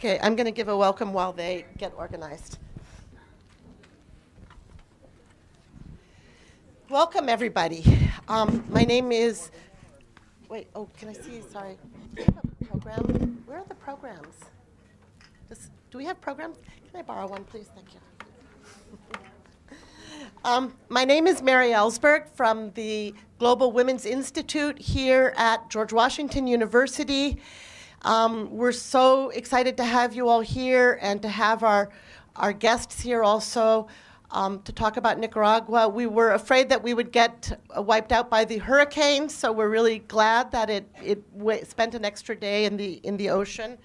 Okay, I'm going to give a welcome while they get organized. Welcome, everybody. My name is, can I see, sorry. Do we have a program? Where are the programs? Do we have programs? Can I borrow one, please? Thank you. My name is Mary Ellsberg from the Global Women's Institute here at George Washington University. We're so excited to have you all here and to have our guests here also to talk about Nicaragua. We were afraid that we would get wiped out by the hurricane, so we're really glad that it spent an extra day in the ocean.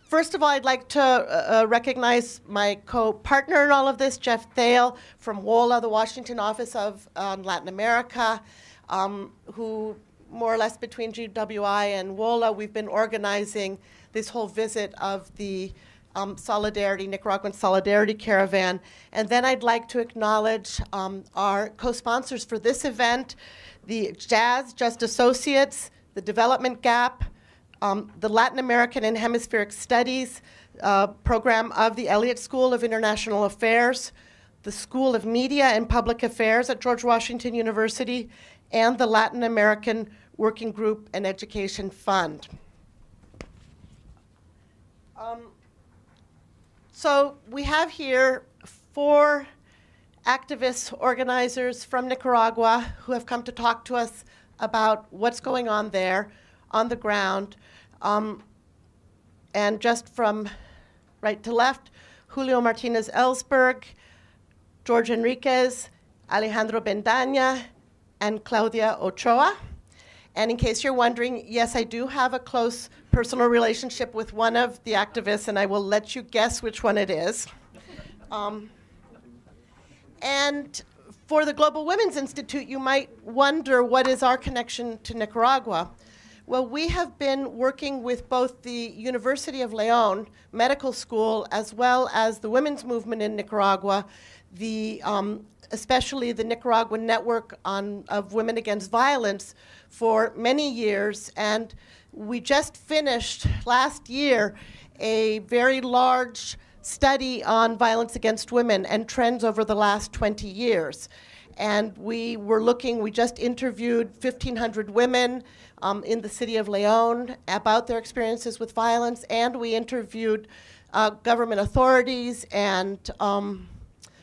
First of all, I'd like to recognize my co-partner in all of this, Jeff Thale from WOLA, the Washington Office of Latin America, who more or less between GWI and WOLA, we've been organizing this whole visit of the Nicaraguan Solidarity Caravan. And then I'd like to acknowledge our co-sponsors for this event, the Just Associates, the Development Gap, the Latin American and Hemispheric Studies program of the Elliott School of International Affairs, the School of Media and Public Affairs at George Washington University, and the Latin American Working Group and Education Fund. So we have here 4 activists, organizers from Nicaragua who have come to talk to us about what's going on there on the ground. And just from right to left, Julio Martinez Ellsberg, George Enriquez, Alejandro Bendaña, and Claudia Ochoa. And in case you're wondering, yes, I do have a close personal relationship with one of the activists, and I will let you guess which one it is. And for the Global Women's Institute, you might wonder, what is our connection to Nicaragua? Well, we have been working with both the University of León Medical School as well as the women's movement in Nicaragua, especially the Nicaraguan Network of Women Against Violence, for many years. And we just finished last year a very large study on violence against women and trends over the last 20 years. And we just interviewed 1,500 women in the city of León about their experiences with violence, and we interviewed government authorities and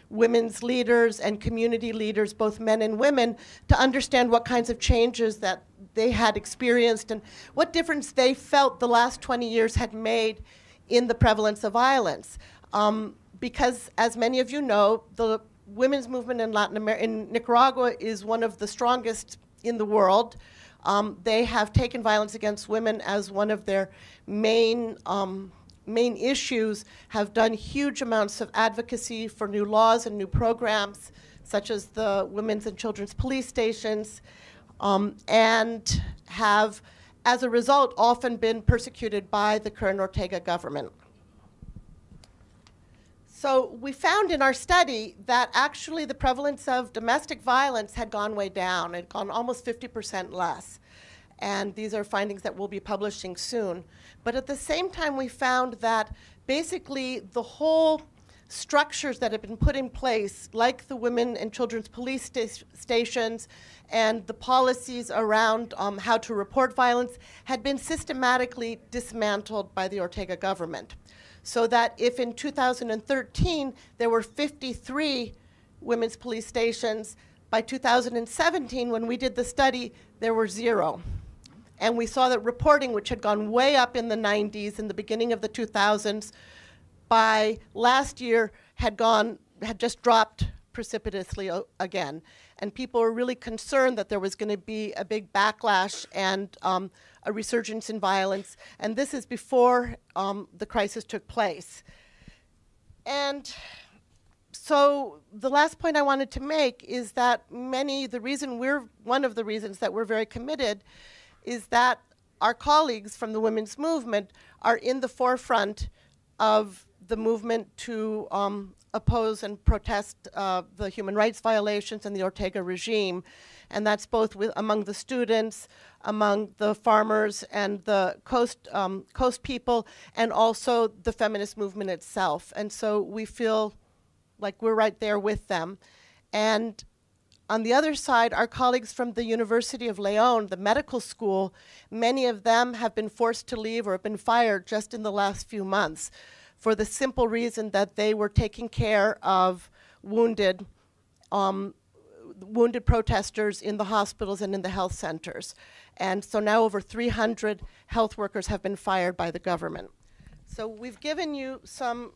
women's leaders and community leaders, both men and women, to understand what kinds of changes that they had experienced and what difference they felt the last 20 years had made in the prevalence of violence. Because, as many of you know, the women's movement in Nicaragua is one of the strongest in the world. They have taken violence against women as one of their main issues, have done huge amounts of advocacy for new laws and new programs, such as the women's and children's police stations, and have, as a result, often been persecuted by the current Ortega government. So we found in our study that actually the prevalence of domestic violence had gone way down. It had gone almost 50% less. And these are findings that we'll be publishing soon. But at the same time, we found that basically the whole structures that have been put in place, like the women and children's police stations and the policies around how to report violence, had been systematically dismantled by the Ortega government. So that if in 2013 there were 53 women's police stations, by 2017, when we did the study, there were 0. And we saw that reporting, which had gone way up in the 90s and the beginning of the 2000s, by last year had just dropped precipitously again. And people were really concerned that there was going to be a big backlash and a resurgence in violence. And this is before the crisis took place. And so the last point I wanted to make is that one of the reasons that we're very committed is that our colleagues from the women's movement are in the forefront of the movement to oppose and protest the human rights violations in the Ortega regime. And that's both among the students, among the farmers and the coast people, and also the feminist movement itself. And so we feel like we're right there with them. And on the other side, our colleagues from the University of León, the medical school, many of them have been forced to leave or have been fired just in the last few months for the simple reason that they were taking care of wounded protesters in the hospitals and in the health centers. And so now over 300 health workers have been fired by the government. So we've given you some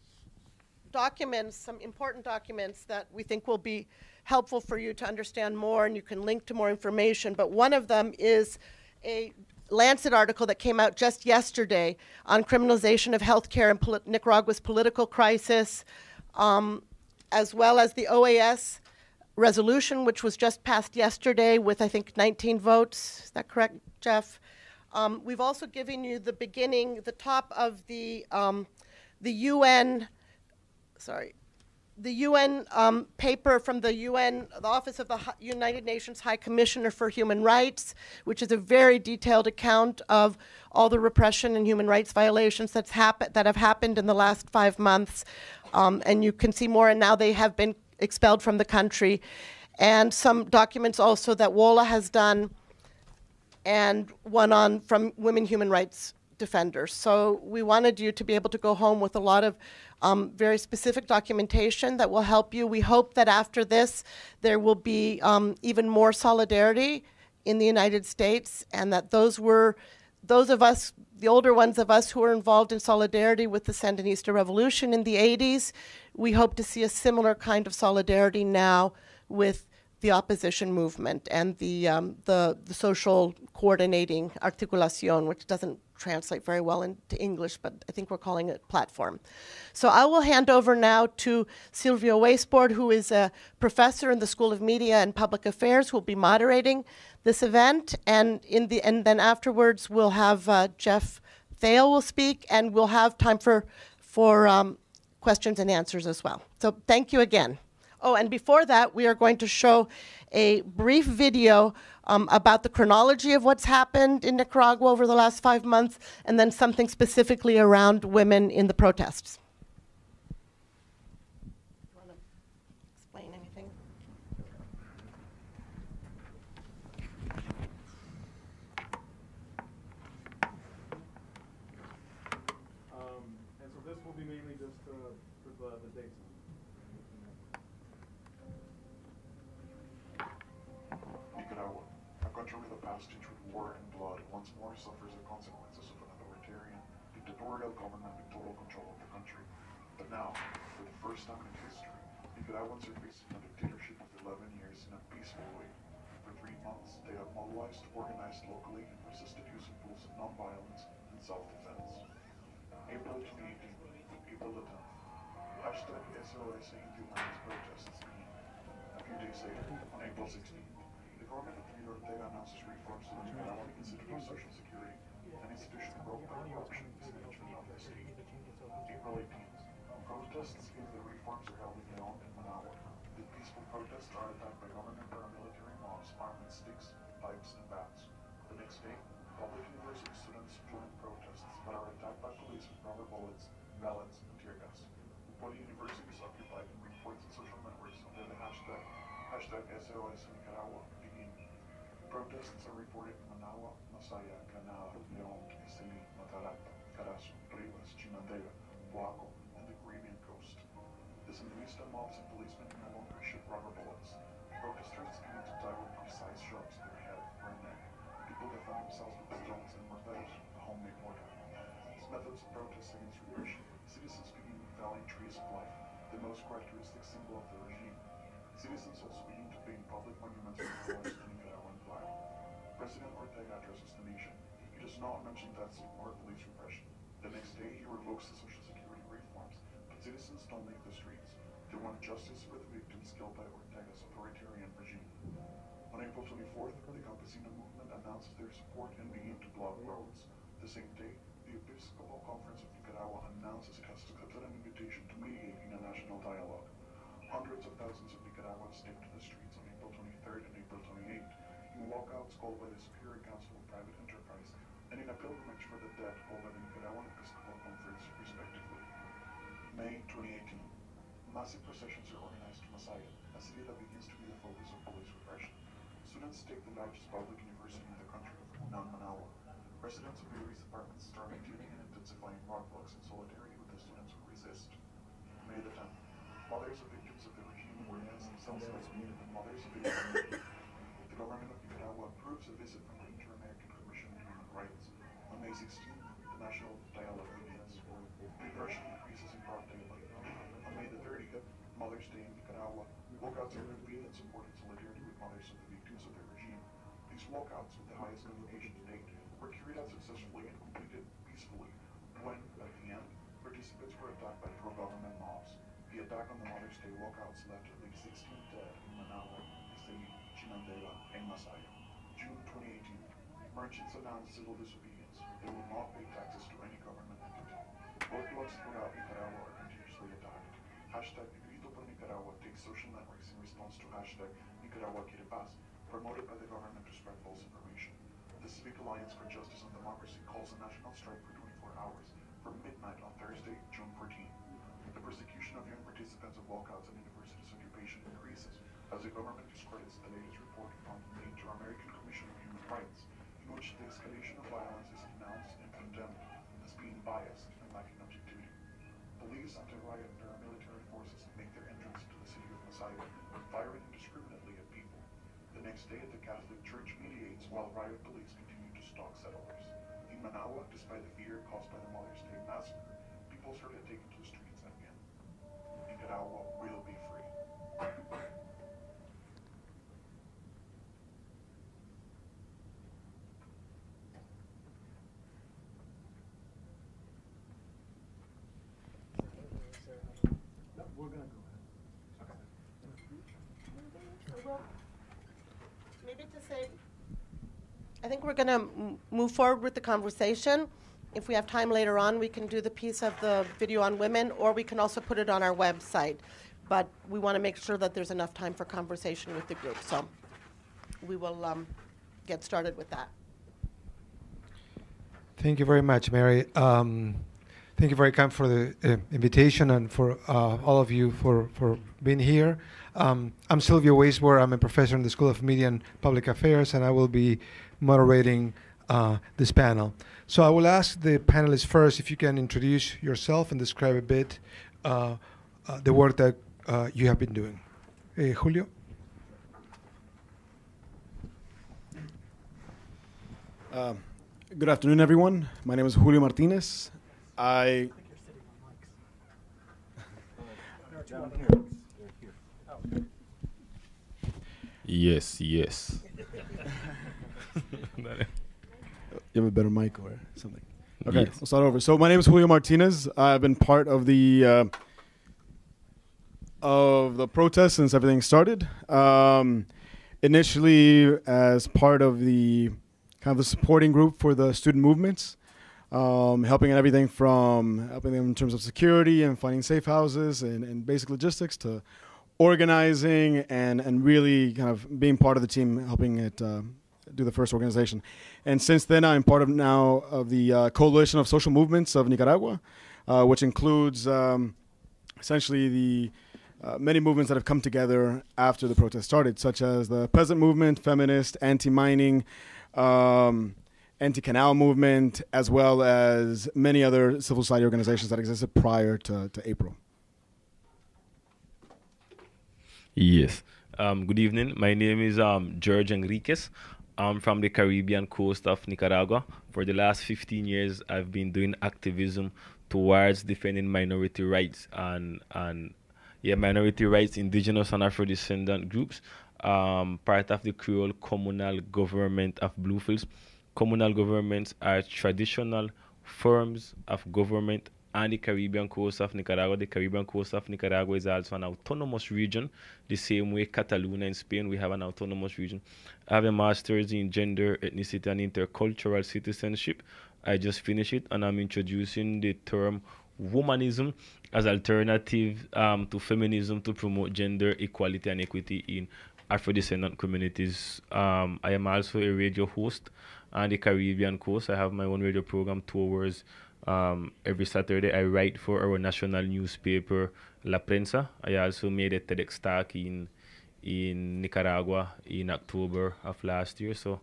documents, some important documents that we think will be helpful for you to understand more, and you can link to more information. But one of them is a Lancet article that came out just yesterday on criminalization of healthcare and Nicaragua's political crisis, as well as the OAS resolution, which was just passed yesterday with, I think, 19 votes. Is that correct, Jeff? We've also given you the beginning, the top of the UN, the UN paper from the UN, the Office of the United Nations High Commissioner for Human Rights, which is a very detailed account of all the repression and human rights violations that have happened in the last 5 months. And you can see more, and now they have been expelled from the country. And some documents also that WOLA has done, and one from women human rights defenders. So we wanted you to be able to go home with a lot of very specific documentation that will help you. We hope that after this, there will be even more solidarity in the United States, and that those of us, the older ones of us who were involved in solidarity with the Sandinista revolution in the 80s, we hope to see a similar kind of solidarity now with the opposition movement and the social coordinating articulación, which doesn't translate very well into English, but I think we're calling it platform. So I will hand over now to Silvio Weisbord, who is a professor in the School of Media and Public Affairs, who will be moderating this event. And then afterwards, we'll have Jeff Thale will speak, and we'll have time for questions and answers as well. So thank you again. Oh, and before that, we are going to show a brief video about the chronology of what's happened in Nicaragua over the last 5 months, and then something specifically around women in the protests. You want to explain anything? And so this will be mainly just for the dates. Nicaragua, a country with a past tinged with war and blood, once more suffers the consequences of an authoritarian, dictatorial government with total control of the country. But now, for the first time in its history, Nicaraguans are facing a dictatorship of 11 years in a peaceful way. For 3 months, they have mobilized, organized locally, and resisted use of tools of nonviolence and self-defense. April 2018, April the 10th. Hashtag SOS anti-violence protests begin. A few days later, on April 16th, the government of President Ortega announces reforms to the Nicaraguan Institute of Social Security, an institution broke by corruption and mismanagement of the state. April 18th, protests against the reforms are held in León and Managua. The peaceful protests are attacked by government paramilitary mobs armed with sticks, pipes, and bats. The next day, public university students join protests but are attacked by police with rubber bullets, ballots, and tear gas. Upon universities occupied and reports in social networks under the hashtag SOS Nicaragua begin. Protests are reported in Managua, Masaya, Granada, León, Esteli, Matarata, Carazo, Rivas, Chinandega, Huaco, and the Caribbean coast. The Sandinista mobs and policemen no longer shoot rubber bullets. Protesters begin to die with precise shots to their head or neck. People defend themselves with stones and mortars, a homemade mortar. As methods of protest against repression, citizens begin felling trees of life, the most characteristic symbol of the regime. Citizens also begin to paint public monuments with colors to Nicaraguan flag. President Ortega addresses the nation. He does not mention deaths or police repression. The next day, he revokes the social security reforms, but citizens don't leave the streets. They want justice for the victims killed by Ortega's authoritarian regime. On April 24th, the campesino movement announces their support and begin to block roads. The same day, the Episcopal Conference of Nicaragua announces it has accepted an invitation invitation to mediate in a national dialogue. Hundreds of thousands of Nicaraguans took to the streets on April 23rd and April 28th in walkouts called by the Superior Council of Private Enterprise and in a pilgrimage for the dead called by the Nicaraguan Episcopal Conference, respectively. May 2018. Massive processions are organized to Masaya, a city that begins to be the focus of police repression. Students take the largest public university in the country of Managua. Residents of various apartments start maintaining and intensifying roadblocks in solidarity with the students who resist. May the 10th. Mothers of victims of the regime organize themselves as Mothers of the Government. The government of Nicaragua approves a visit from the Inter-American Commission on Human Rights. On May 16th, the national dialogue begins. Repression increases in broad daylight. On May the 30th, Mother's Day in Nicaragua, walkouts are convened in support and solidarity with mothers of the victims of the regime. These walkouts, with the highest convocation to date, were carried out successfully and completed peacefully when, at the end, participants were attacked by pro-government mobs. The attack on the Mother's Day walkouts left at least 16 dead in Managua, Esteli, Chinandela, and Masaya. June 2018. Merchants announced civil disobedience. They will not pay taxes to any government entity. Roadblocks throughout Nicaragua are continuously attacked. Hashtag Grito por Nicaragua takes social networks in response to hashtag Nicaragua Quiere Paz, promoted by the government to spread false information. The Civic Alliance for Justice and Democracy calls a national strike for 24 hours from midnight on Thursday, June 14th. The persecution of young participants of walkouts and universities occupation increases as the government discredits the latest report from the Inter-American Commission on Human Rights, in which the escalation of violence is denounced and condemned as being biased and lacking objectivity. Police, anti-riot and paramilitary forces make their entrance into the city of Masaya, firing indiscriminately at people. The next day, the Catholic Church mediates while riot police continue to stalk settlers. In Managua, despite the fear caused by the Mother's Day massacre, people started taking to the streets again. Nicaragua will be free. We're gonna go ahead. Maybe to say, I think we're going to move forward with the conversation. If we have time later on, we can do the piece of the video on women, or we can also put it on our website. But we want to make sure that there's enough time for conversation with the group. So we will get started with that. Thank you very much, Mary. Thank you very much for the invitation and for all of you for being here. I'm Silvio Weisbord. I'm a professor in the School of Media and Public Affairs, and I will be moderating this panel. So I will ask the panelists first if you can introduce yourself and describe a bit the work that you have been doing. Julio? Good afternoon, everyone. My name is Julio Martinez. I think you're sitting on mics. Yes. You have a better mic or something. Okay, yes. We'll start over. So my name is Julio Martinez. I've been part of the protests since everything started. Initially, as part of the kind of the supporting group for the student movements, helping in everything from helping them in terms of security and finding safe houses and basic logistics to organizing and really kind of being part of the team, helping it do the first organization. And since then, I'm part of the Coalition of Social Movements of Nicaragua, which includes essentially the many movements that have come together after the protest started, such as the peasant movement, feminist, anti-mining, anti-canal movement, as well as many other civil society organizations that existed prior to April. Yes. Good evening. My name is George Enriquez. I'm from the Caribbean coast of Nicaragua. For the last 15 years, I've been doing activism towards defending minority rights and minority rights, indigenous and Afro-descendant groups. Part of the Creole Communal Government of Bluefields. Communal governments are traditional forms of government on the Caribbean coast of Nicaragua. The Caribbean coast of Nicaragua is also an autonomous region, the same way Catalonia in Spain, we have an autonomous region. I have a master's in gender, ethnicity, and intercultural citizenship. I just finished it, and I'm introducing the term womanism as alternative to feminism to promote gender equality and equity in Afro-descendant communities. I am also a radio host on the Caribbean coast. I have my own radio program, 2 hours every Saturday. I write for our national newspaper, La Prensa. I also made a TEDx talk in Nicaragua in October of last year. So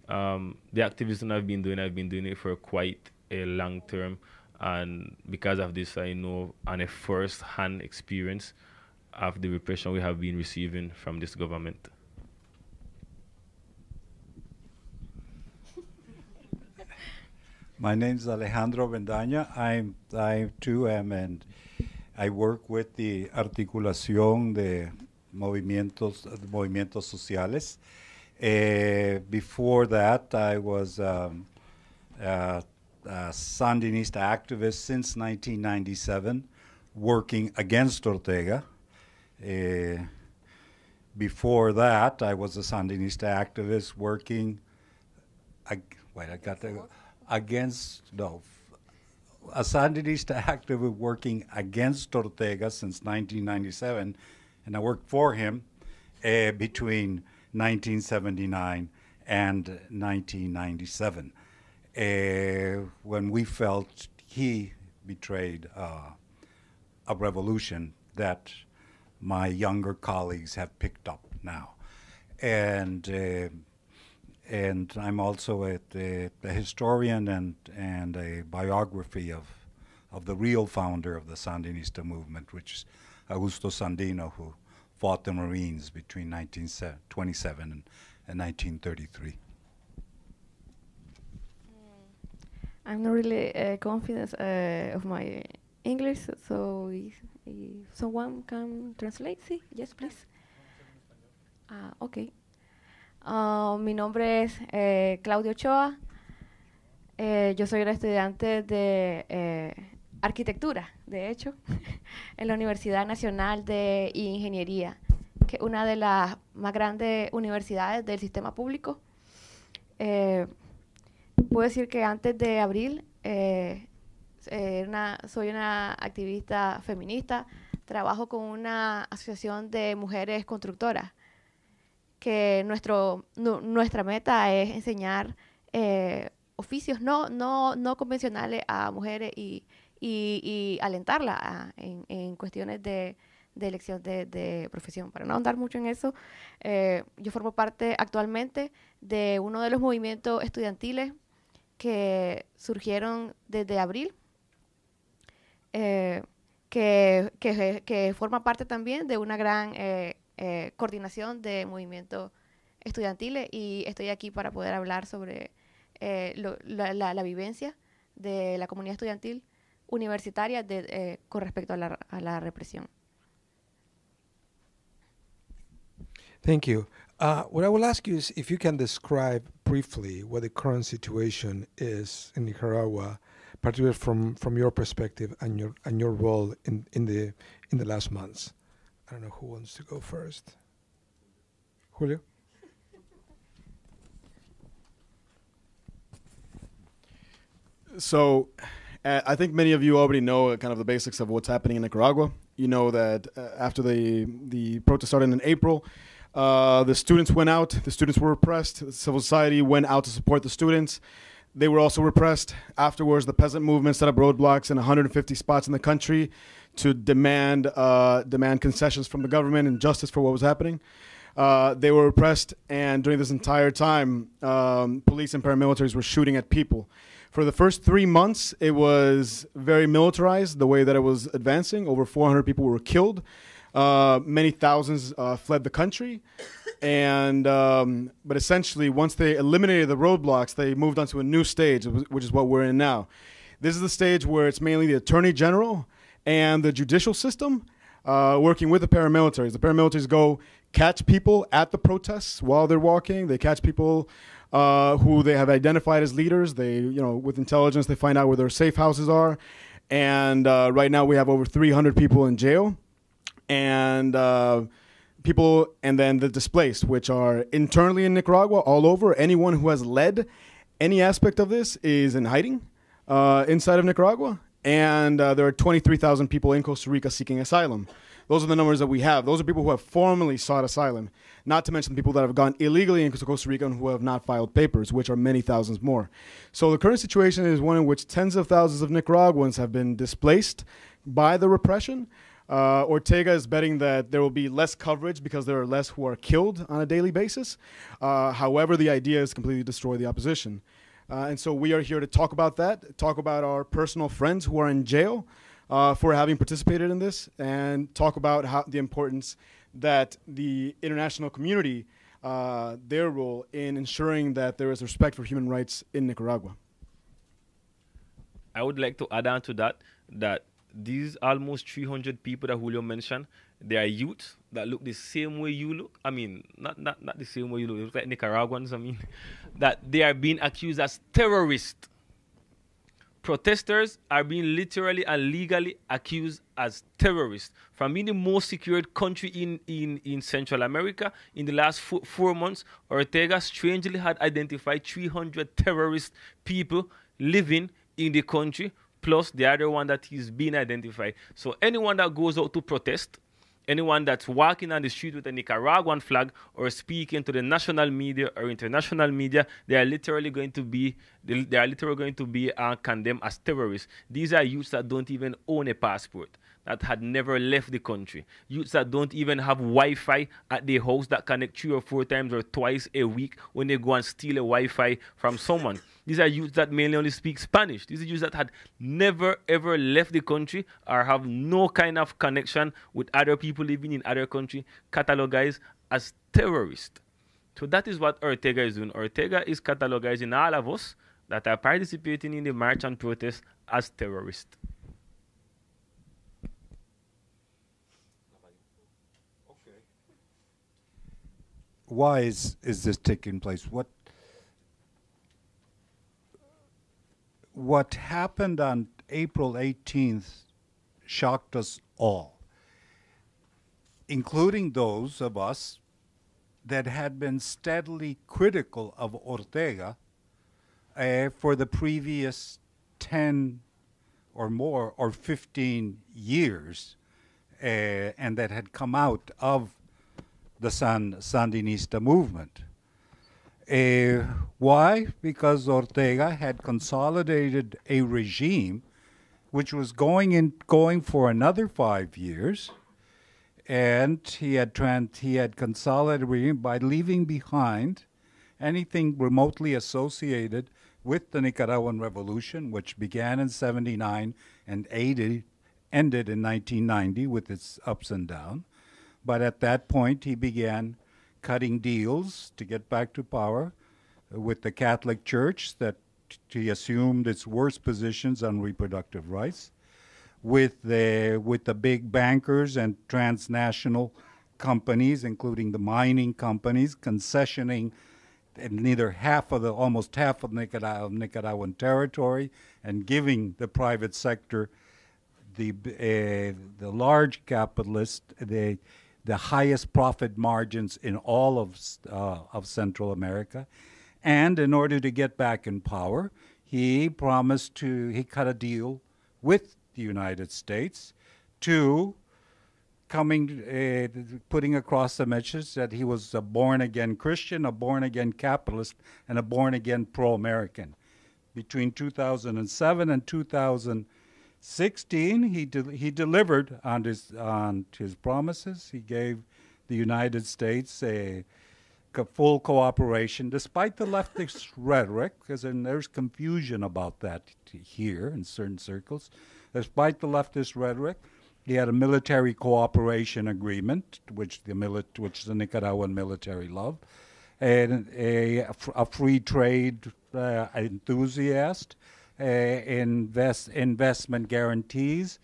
the activism I've been doing it for quite a long term. And because of this, I know on a first-hand experience of the repression we have been receiving from this government. My name is Alejandro Bendaña. I too am, and I work with the Articulación de Movimientos Sociales. Before that, I was a Sandinista activist since 1997, working against Ortega. Before that, I was a Sandinista activist working a Sandinista activist working against Ortega since 1997, and I worked for him between 1979 and 1997, when we felt he betrayed a revolution that my younger colleagues have picked up now. And I'm also a historian and a biography of the real founder of the Sandinista movement, which is Augusto Sandino, who fought the Marines between 1927 and 1933. I'm not really confident of my English, so if someone can translate, sí, yes, please. Okay. Mi nombre es Claudio Ochoa. Yo soy una estudiante de arquitectura, de hecho, en la Universidad Nacional de Ingeniería, que es una de las más grandes universidades del sistema público. Puedo decir que antes de abril soy una activista feminista, trabajo con una asociación de mujeres constructoras, que nuestra meta es enseñar oficios no convencionales a mujeres y alentarlas en cuestiones de elección de profesión. Para no ahondar mucho en eso, yo formo parte actualmente de uno de los movimientos estudiantiles que surgieron desde abril, que forma parte también de una gran coordinación de movimientos estudiantiles, y estoy aquí para poder hablar sobre la vivencia de la comunidad estudiantil universitaria con respecto a la represión. Thank you. What I will ask you is if you can describe briefly what the current situation is in Nicaragua, particularly from your perspective and your role in the last months. I don't know who wants to go first. Julio? So I think many of you already know kind of the basics of what's happening in Nicaragua. You know that after the protest started in April, the students went out, the students were repressed, civil society went out to support the students. They were also repressed. Afterwards, the peasant movement set up roadblocks in 150 spots in the country to demand concessions from the government and justice for what was happening. They were repressed, and during this entire time, police and paramilitaries were shooting at people. For the first 3 months, it was very militarized, the way that it was advancing. Over 400 people were killed. Many thousands fled the country. And but essentially, once they eliminated the roadblocks, they moved on to a new stage, which is what we're in now. This is the stage where it's mainly the Attorney General and the judicial system working with the paramilitaries. The paramilitaries go catch people at the protests while they're walking. They catch people who they have identified as leaders. They, with intelligence, they find out where their safe houses are. And right now we have over 300 people in jail. And people, and then the displaced, which are internally in Nicaragua, all over. Anyone who has led any aspect of this is in hiding inside of Nicaragua. And there are 23,000 people in Costa Rica seeking asylum. Those are the numbers that we have. Those are people who have formally sought asylum, not to mention the people that have gone illegally into Costa Rica and who have not filed papers, which are many thousands more. So the current situation is one in which tens of thousands of Nicaraguans have been displaced by the repression. Ortega is betting that there will be less coverage because there are less who are killed on a daily basis. However, the idea is to completely destroy the opposition. And so we are here to talk about that, talk about our personal friends who are in jail for having participated in this, and talk about how the importance that the international community, their role in ensuring that there is respect for human rights in Nicaragua. I would like to add on to that, that these almost 300 people that Julio mentioned, they are youth that look the same way you look. I mean, not the same way you look. They look like Nicaraguans, I mean. That they are being accused as terrorists. Protesters are being literally and legally accused as terrorists. From being the most secured country in Central America, in the last 4 months, Ortega strangely had identified 300 terrorist people living in the country, plus the other one that is being identified. So anyone that goes out to protest, anyone that's walking on the street with a Nicaraguan flag or speaking to the national media or international media, they are literally going to be condemned as terrorists. These are youths that don't even own a passport, that had never left the country. Youths that don't even have Wi-Fi at their house that connect 3 or 4 times or twice a week when they go and steal a Wi-Fi from someone. These are youths that mainly only speak Spanish. These are youths that had never ever left the country or have no kind of connection with other people living in other countries, catalogized as terrorists. So that is what Ortega is doing. Ortega is catalogizing all of us that are participating in the march and protest as terrorists. Why is this taking place? What happened on April 18th shocked us all, including those of us that had been steadily critical of Ortega for the previous 10 or more or 15 years, and that had come out of the Sandinista movement. Why? Because Ortega had consolidated a regime which was going for another 5 years, and he had consolidated a regime by leaving behind anything remotely associated with the Nicaraguan Revolution, which began in '79 and ended in 1990 with its ups and downs. But at that point, he began cutting deals to get back to power with the Catholic Church that he assumed its worst positions on reproductive rights, with the big bankers and transnational companies, including the mining companies, concessioning almost half of Nicaraguan territory and giving the private sector, the large capitalists, the highest profit margins in all of Central America. And in order to get back in power, he cut a deal with the United States to putting across the message that he was a born-again Christian, a born-again capitalist, and a born-again pro-American. Between 2007 and 2016, he delivered on his promises. He gave the United States a full cooperation, despite the leftist rhetoric, because there's confusion about that here in certain circles. Despite the leftist rhetoric, he had a military cooperation agreement, which the Nicaraguan military loved, and a free trade enthusiast, investment guarantees,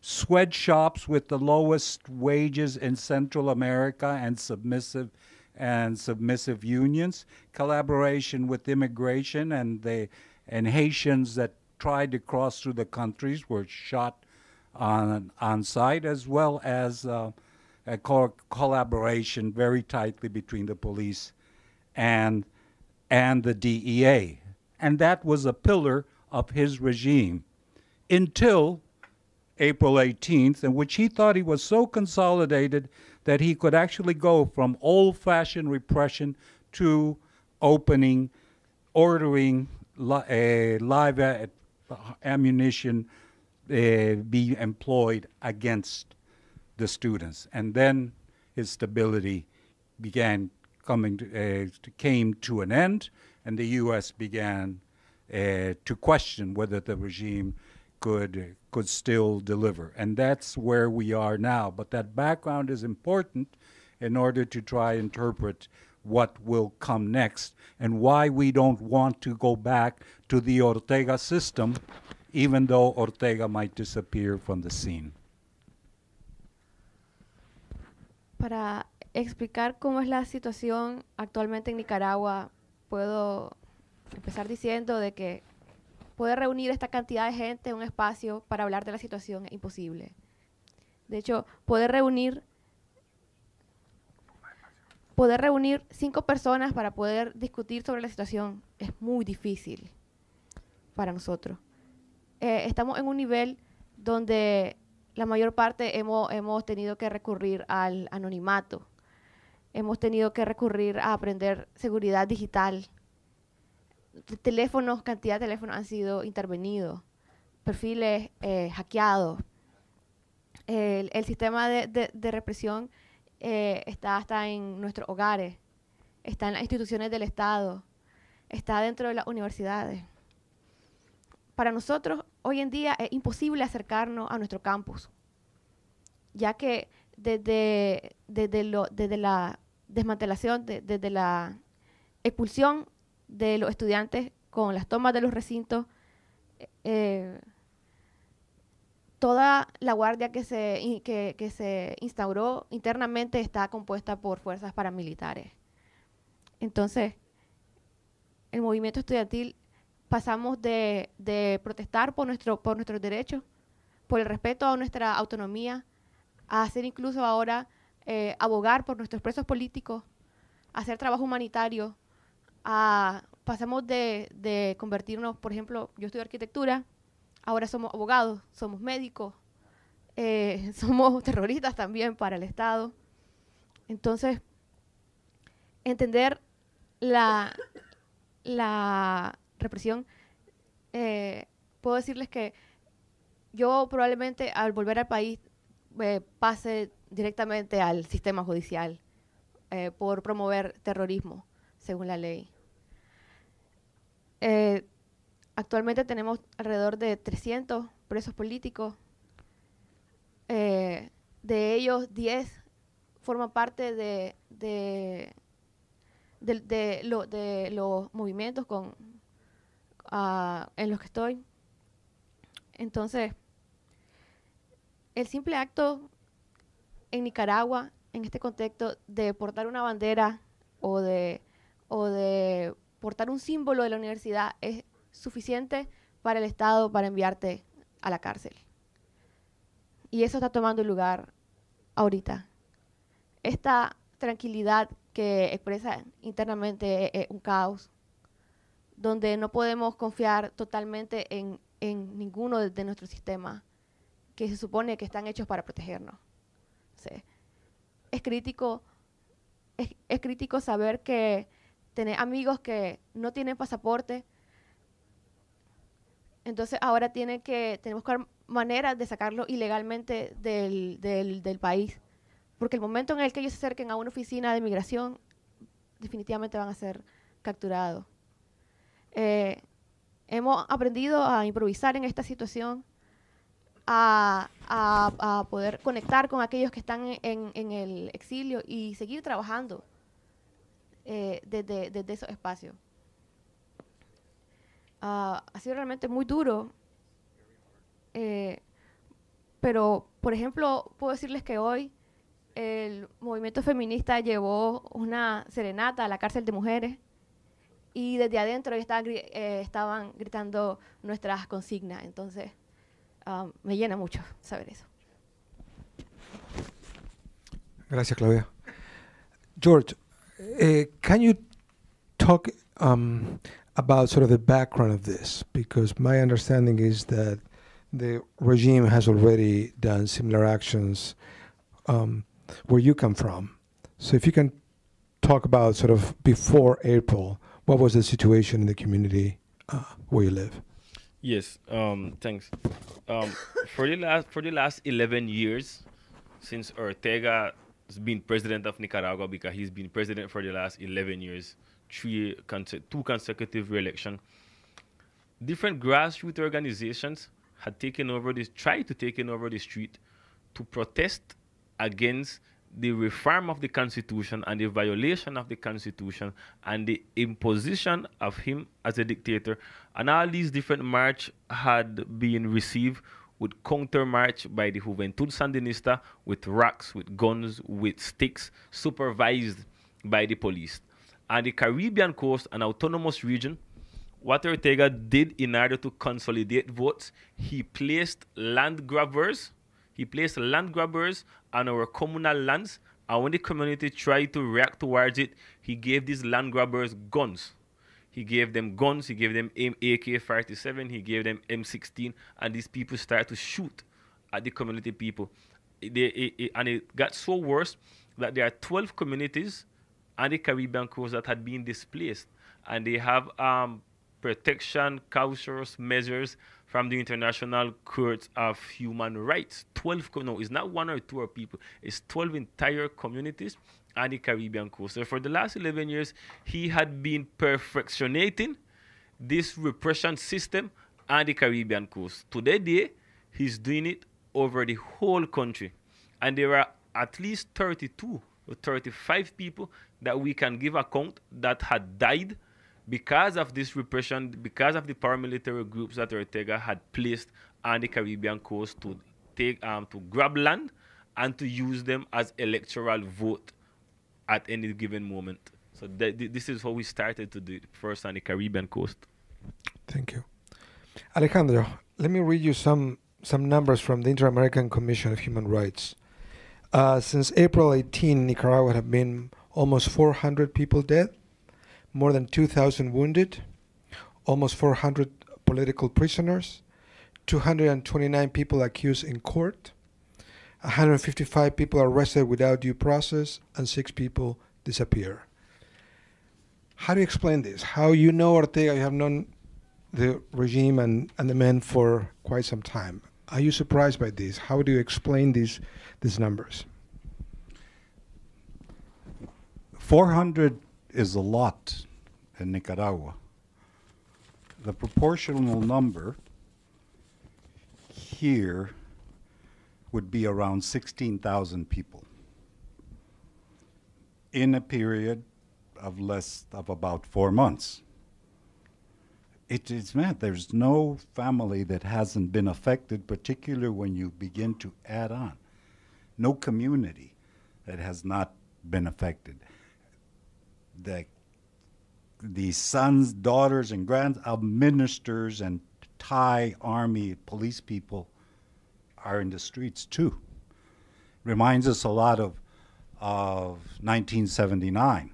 sweatshops with the lowest wages in Central America and submissive unions, collaboration with immigration, and Haitians that tried to cross through the countries were shot on site, as well as a collaboration very tightly between the police and the DEA. And that was a pillar of his regime. until April 18th, in which he thought he was so consolidated that he could actually go from old-fashioned repression to opening, ordering live ammunition be employed against the students. And then his stability came to an end, and the U.S. began to question whether the regime could still deliver. And that's where we are now. But that background is important in order to try and interpret what will come next and why we don't want to go back to the Ortega system, even though Ortega might disappear from the scene. Para explicar cómo es la situación actualmente en Nicaragua, puedo empezar diciendo de que poder reunir esta cantidad de gente en un espacio para hablar de la situación es imposible. De hecho, poder reunir 5 personas para poder discutir sobre la situación es muy difícil para nosotros. Estamos en un nivel donde la mayor parte hemos tenido que recurrir al anonimato. Hemos tenido que recurrir a aprender seguridad digital. Teléfonos, cantidad de teléfonos han sido intervenidos, perfiles hackeados. El sistema de represión está en nuestros hogares, está en las instituciones del Estado, está dentro de las universidades. Para nosotros, hoy en día, es imposible acercarnos a nuestro campus, ya que desde la desmantelación, desde la expulsión de los estudiantes con las tomas de los recintos, toda la guardia que se instauró internamente está compuesta por fuerzas paramilitares. Entonces, el movimiento estudiantil pasamos de protestar por nuestros derechos, por el respeto a nuestra autonomía, a hacer incluso ahora abogar por nuestros presos políticos, a hacer trabajo humanitario. Pasamos de convertirnos, por ejemplo, yo estudio arquitectura, ahora somos abogados, somos médicos, somos terroristas también para el Estado. Entonces, entender la represión, puedo decirles que yo probablemente al volver al país pase directamente al sistema judicial por promover terrorismo, según la ley. Actualmente tenemos alrededor de 300 presos políticos. De ellos, 10 forman parte de los movimientos en los que estoy. Entonces, el simple acto en Nicaragua, en este contexto, de portar una bandera o de portar un símbolo de la universidad es suficiente para el Estado para enviarte a la cárcel. Y eso está tomando lugar ahorita. Esta tranquilidad que expresa internamente es un caos, donde no podemos confiar totalmente en ninguno de nuestros sistemas, que se supone que están hechos para protegernos. Sí. Es crítico saber que tener amigos que no tienen pasaporte, entonces ahora tenemos que buscar maneras de sacarlo ilegalmente del país, porque el momento en el que ellos se acerquen a una oficina de migración, definitivamente van a ser capturados. Hemos aprendido a improvisar en esta situación, a poder conectar con aquellos que están en el exilio y seguir trabajando desde esos espacios. Ha sido realmente muy duro, pero, por ejemplo, puedo decirles que hoy el movimiento feminista llevó una serenata a la cárcel de mujeres y desde adentro estaban gritando nuestras consignas. Entonces, me llena mucho saber eso. Gracias, Claudia. George, can you talk about sort of the background of this? Because my understanding is that the regime has already done similar actions where you come from. So if you can talk about sort of before April, what was the situation in the community where you live? Yes, thanks. For the last 11 years, since Ortega has been president of Nicaragua, because he's been president for the last 11 years, two consecutive re-election, different grassroots organizations had tried to take over the street to protest against the reform of the Constitution and the violation of the Constitution and the imposition of him as a dictator. And all these different march had been received with counter march by the Juventud Sandinista, with rocks, with guns, with sticks, supervised by the police. And the Caribbean coast, an autonomous region, what Ortega did in order to consolidate votes, he placed land grabbers on our communal lands, and when the community tried to react towards it, he gave these land grabbers guns. He gave them guns, he gave them AK-47, he gave them M16, and these people started to shoot at the community people. And it got so worse that there are 12 communities on the Caribbean coast that had been displaced, and they have protection, cautious measures from the International Court of Human Rights. 12, no, it's not one or two people, it's 12 entire communities on the Caribbean coast. So for the last 11 years, he had been perfectionating this repression system on the Caribbean coast. Today, he's doing it over the whole country. And there are at least 32 or 35 people that we can give account that had died because of this repression, because of the paramilitary groups that Ortega had placed on the Caribbean coast to grab land and to use them as electoral vote at any given moment. So this is how we started to do it first on the Caribbean coast. Thank you. Alejandro, let me read you some numbers from the Inter-American Commission of Human Rights. Since April 18, Nicaragua have been almost 400 people dead, more than 2,000 wounded, almost 400 political prisoners, 229 people accused in court, 155 people arrested without due process, and 6 people disappear. How do you explain this? How you know Ortega, you have known the regime and the men for quite some time. Are you surprised by this? How do you explain these numbers? 400 is a lot in Nicaragua. The proportional number here would be around 16,000 people in a period of about 4 months. It is mad. There's no family that hasn't been affected, particularly when you begin to add on. No community that has not been affected. The sons, daughters, and grands of ministers and Thai army police people are in the streets too. Reminds us a lot of 1979.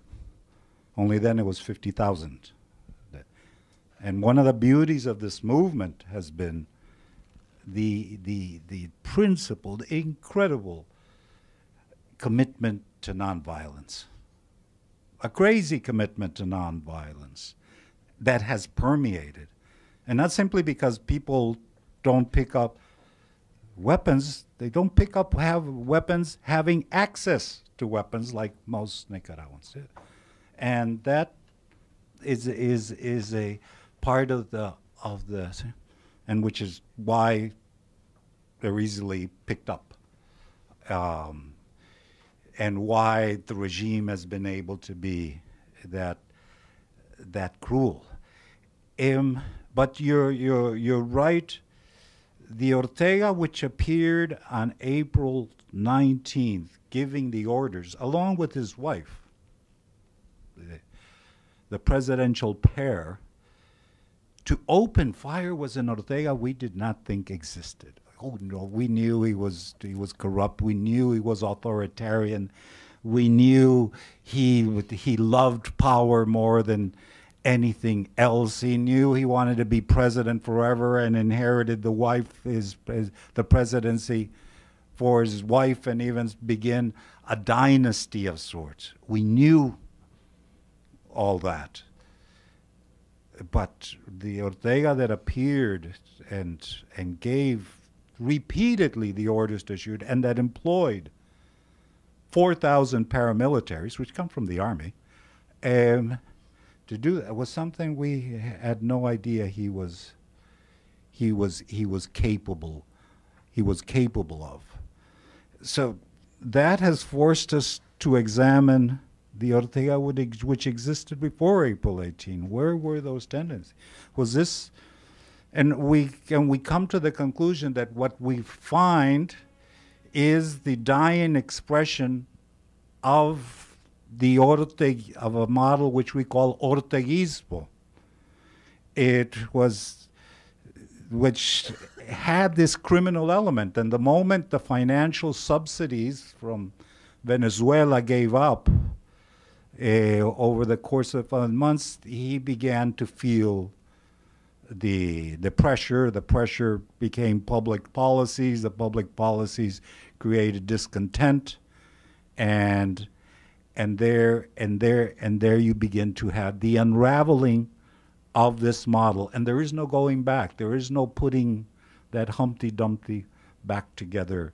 Only then it was 50,000. And one of the beauties of this movement has been the principled, incredible commitment to nonviolence. A crazy commitment to nonviolence that has permeated. And not simply because people don't pick up weapons, they don't have weapons having access to weapons like most Nicaraguans did. And that is a part of the and which is why they're easily picked up. And why the regime has been able to be that cruel. But you're right. The Ortega, which appeared on April 19th, giving the orders, along with his wife, the presidential pair, to open fire was an Ortega we did not think existed. Oh no, we knew he was corrupt. We knew he was authoritarian. We knew he loved power more than anything else. He knew he wanted to be president forever and inherited the presidency for his wife and even begin a dynasty of sorts. We knew all that. But the Ortega that appeared and gave repeatedly the orders to shoot and that employed 4,000 paramilitaries, which come from the army, to do that was something we had no idea he was capable of. So that has forced us to examine the Ortega which existed before April 18. Where were those tendencies? Was this, and we come to the conclusion that what we find is the dying expression of the of a model which we call Orteguismo. Which had this criminal element, and the moment the financial subsidies from Venezuela gave up over the course of months, he began to feel the pressure. The pressure became public policies. The public policies created discontent, and there you begin to have the unraveling of this model. And there is no going back. There is no putting that Humpty Dumpty back together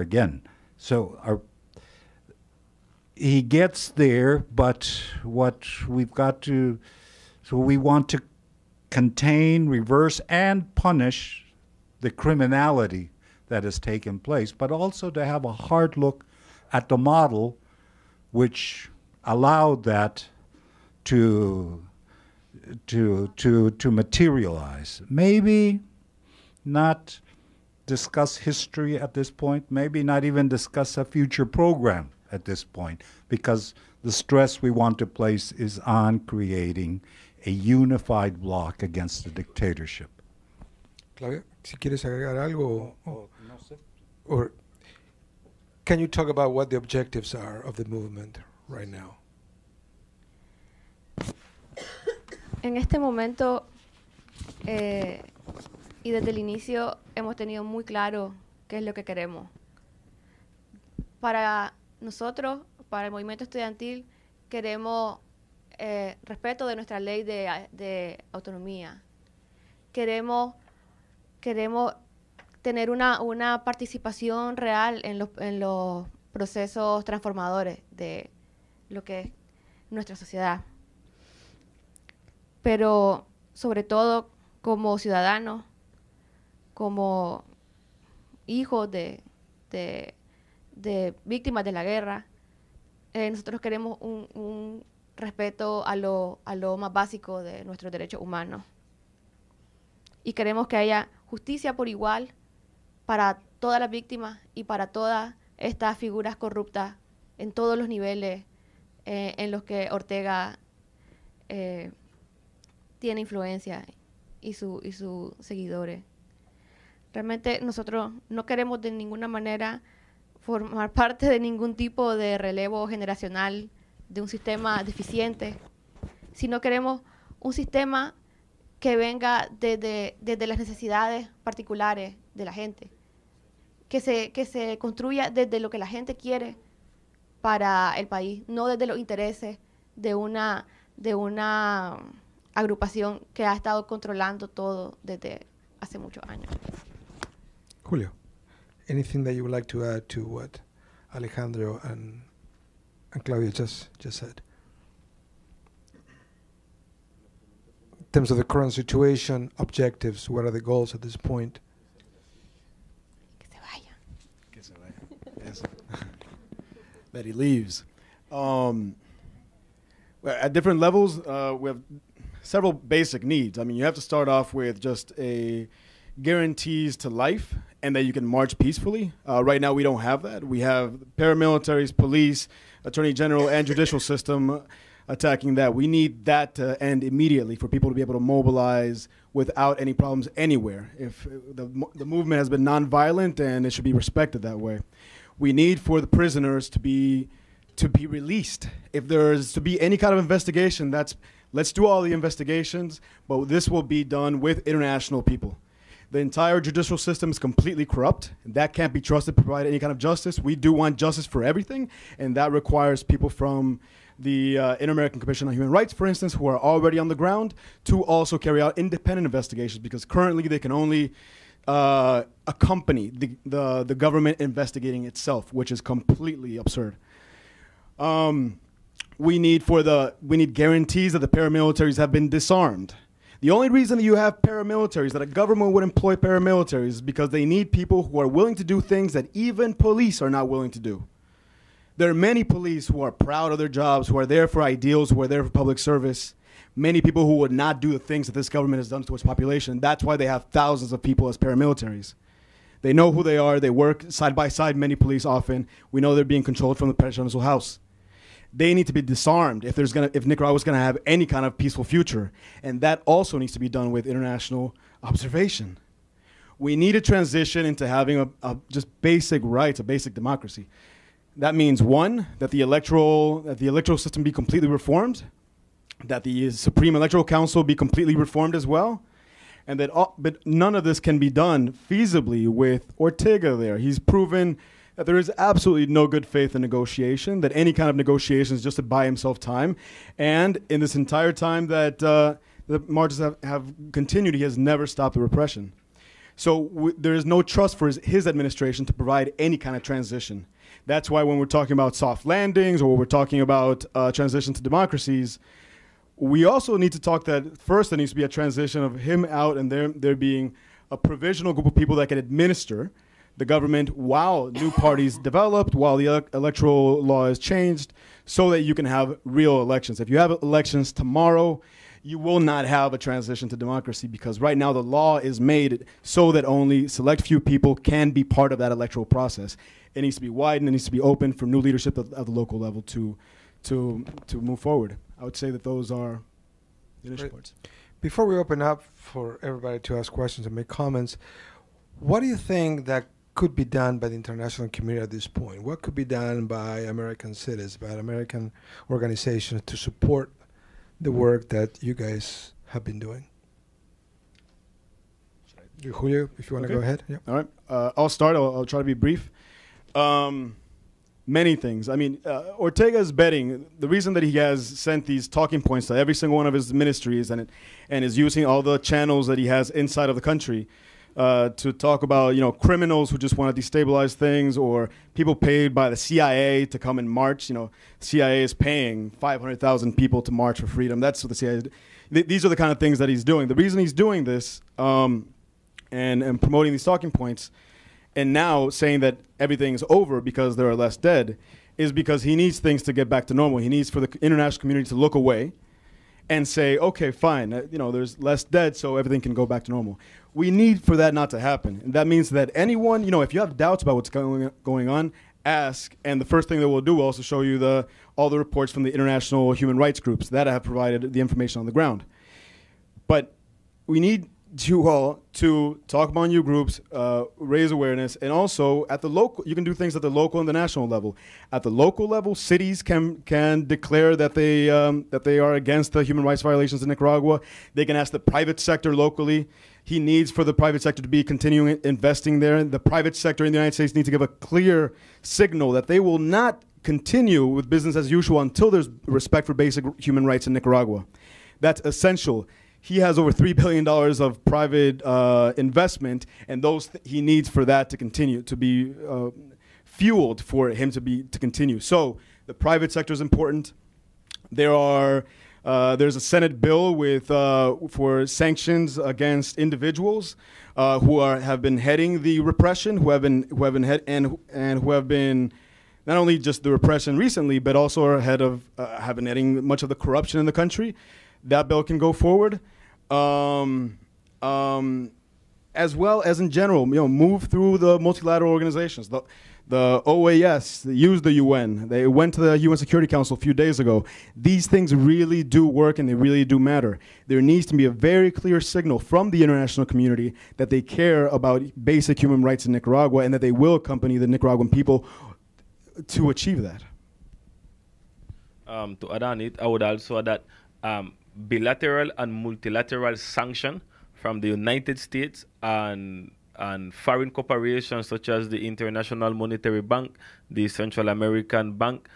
again. So he gets there, but what we've got to, so we want to contain, reverse, and punish the criminality that has taken place, but also to have a hard look at the model which allowed that to materialize. Maybe not discuss history at this point, maybe not even discuss a future program at this point, because the stress we want to place is on creating a unified bloc against the dictatorship. Claudia, si quieres agregar algo, or can you talk about what the objectives are of the movement right now? En este momento y desde el inicio hemos tenido muy claro qué es lo que queremos. Para nosotros, para el movimiento estudiantil, queremos respeto de nuestra ley de autonomía. Queremos tener una participación real en los procesos transformadores de lo que es nuestra sociedad. Pero sobre todo como ciudadanos, como hijos de víctimas de la guerra, nosotros queremos un respeto a lo más básico de nuestros derechos humanos. Y queremos que haya justicia por igual para todas las víctimas y para todas estas figuras corruptas en todos los niveles en los que Ortega tiene influencia y sus seguidores. Realmente nosotros no queremos de ninguna manera formar parte de ningún tipo de relevo generacional de un sistema deficiente, sino queremos un sistema que venga desde las necesidades particulares de la gente, que se construya desde lo que la gente quiere para el país, no desde los intereses de una agrupación que ha estado controlando todo desde hace muchos años. Julio, anything that you would like to add to what Alejandro and Claudia just said? In terms of the current situation, objectives, what are the goals at this point? Que se vaya. Yes. That he leaves. At different levels, we have several basic needs. I mean, you have to start off with just a guarantees to life and that you can march peacefully. Right now, we don't have that. We have paramilitaries, police, attorney general, and judicial system attacking that. We need that to end immediately for people to be able to mobilize without any problems anywhere. If the movement has been nonviolent, and it should be respected that way. We need for the prisoners to be to be released. If there's to be any kind of investigation, let's do all the investigations, but this will be done with international people. The entire judicial system is completely corrupt. That can't be trusted to provide any kind of justice. We do want justice for everything, and that requires people from the Inter-American Commission on Human Rights, for instance, who are already on the ground, to also carry out independent investigations, because currently they can only accompany the government investigating itself, which is completely absurd. We need guarantees that the paramilitaries have been disarmed. The only reason that you have paramilitaries, that a government would employ paramilitaries, is because they need people who are willing to do things that even police are not willing to do. There are many police who are proud of their jobs, who are there for ideals, who are there for public service. Many people who would not do the things that this government has done to its population. That's why they have thousands of people as paramilitaries. They know who they are. They work side by side, many police often. We know they're being controlled from the presidential house. They need to be disarmed if Nicaragua's going to have any kind of peaceful future. And that also needs to be done with international observation. We need a transition into having a just basic rights, a basic democracy. That means, one, that the electoral system be completely reformed, that the Supreme Electoral Council be completely reformed as well, and that but none of this can be done feasibly with Ortega there. He's proven that there is absolutely no good faith in negotiation, that any kind of negotiation is just to buy himself time. And in this entire time that the marches have continued, he has never stopped the repression. So there is no trust for his administration to provide any kind of transition. That's why when we're talking about soft landings or we're talking about transition to democracies, we also need to talk that first there needs to be a transition of him out and there being a provisional group of people that can administer the government while new parties developed, while the electoral law is changed, so that you can have real elections. If you have elections tomorrow, you will not have a transition to democracy, because right now the law is made so that only select few people can be part of that electoral process. It needs to be widened, it needs to be open for new leadership at the local level to move forward. I would say that those are the initial parts. Before we open up for everybody to ask questions and make comments, what do you think that could be done by the international community at this point? What could be done by American cities, by American organizations to support the work that you guys have been doing? Julio, if you want to go ahead. Yeah. All right. I'll start. I'll try to be brief. Many things. I mean, Ortega is betting. The reason that he has sent these talking points to every single one of his ministries and is using all the channels that he has inside of the country to talk about, criminals who just want to destabilize things, or people paid by the CIA to come and march. CIA is paying 500,000 people to march for freedom. That's what the CIA is. These are the kind of things that he's doing. The reason he's doing this and promoting these talking points and now saying that everything's over because there are less dead is because he needs things to get back to normal. He needs for the international community to look away and say, okay, fine, there's less dead, so everything can go back to normal. We need for that not to happen. And that means that anyone, if you have doubts about what's going on, ask. And the first thing that we'll do will also show you all the reports from the international human rights groups that have provided the information on the ground. But we need you all to talk among your groups, raise awareness, and also at the local, you can do things at the local and the national level. At the local level, cities can declare that they are against the human rights violations in Nicaragua. They can ask the private sector locally. He needs for the private sector to be continuing investing there. The private sector in the United States needs to give a clear signal that they will not continue with business as usual until there's respect for basic human rights in Nicaragua. That's essential. He has over $3 billion of private investment, and he needs for that to continue, to be fueled for him to continue. So the private sector is important. There's a Senate bill for sanctions against individuals who have been heading the repression, who have been not only just the repression recently, but also are have been heading much of the corruption in the country. That bill can go forward, as well as in general, move through the multilateral organizations. The OAS, they use the UN. They went to the UN Security Council a few days ago. These things really do work and they really do matter. There needs to be a very clear signal from the international community that they care about basic human rights in Nicaragua and that they will accompany the Nicaraguan people to achieve that. To add on it, I would also add that bilateral and multilateral sanction from the United States and foreign corporations such as the International Monetary Bank, the Central American Bank,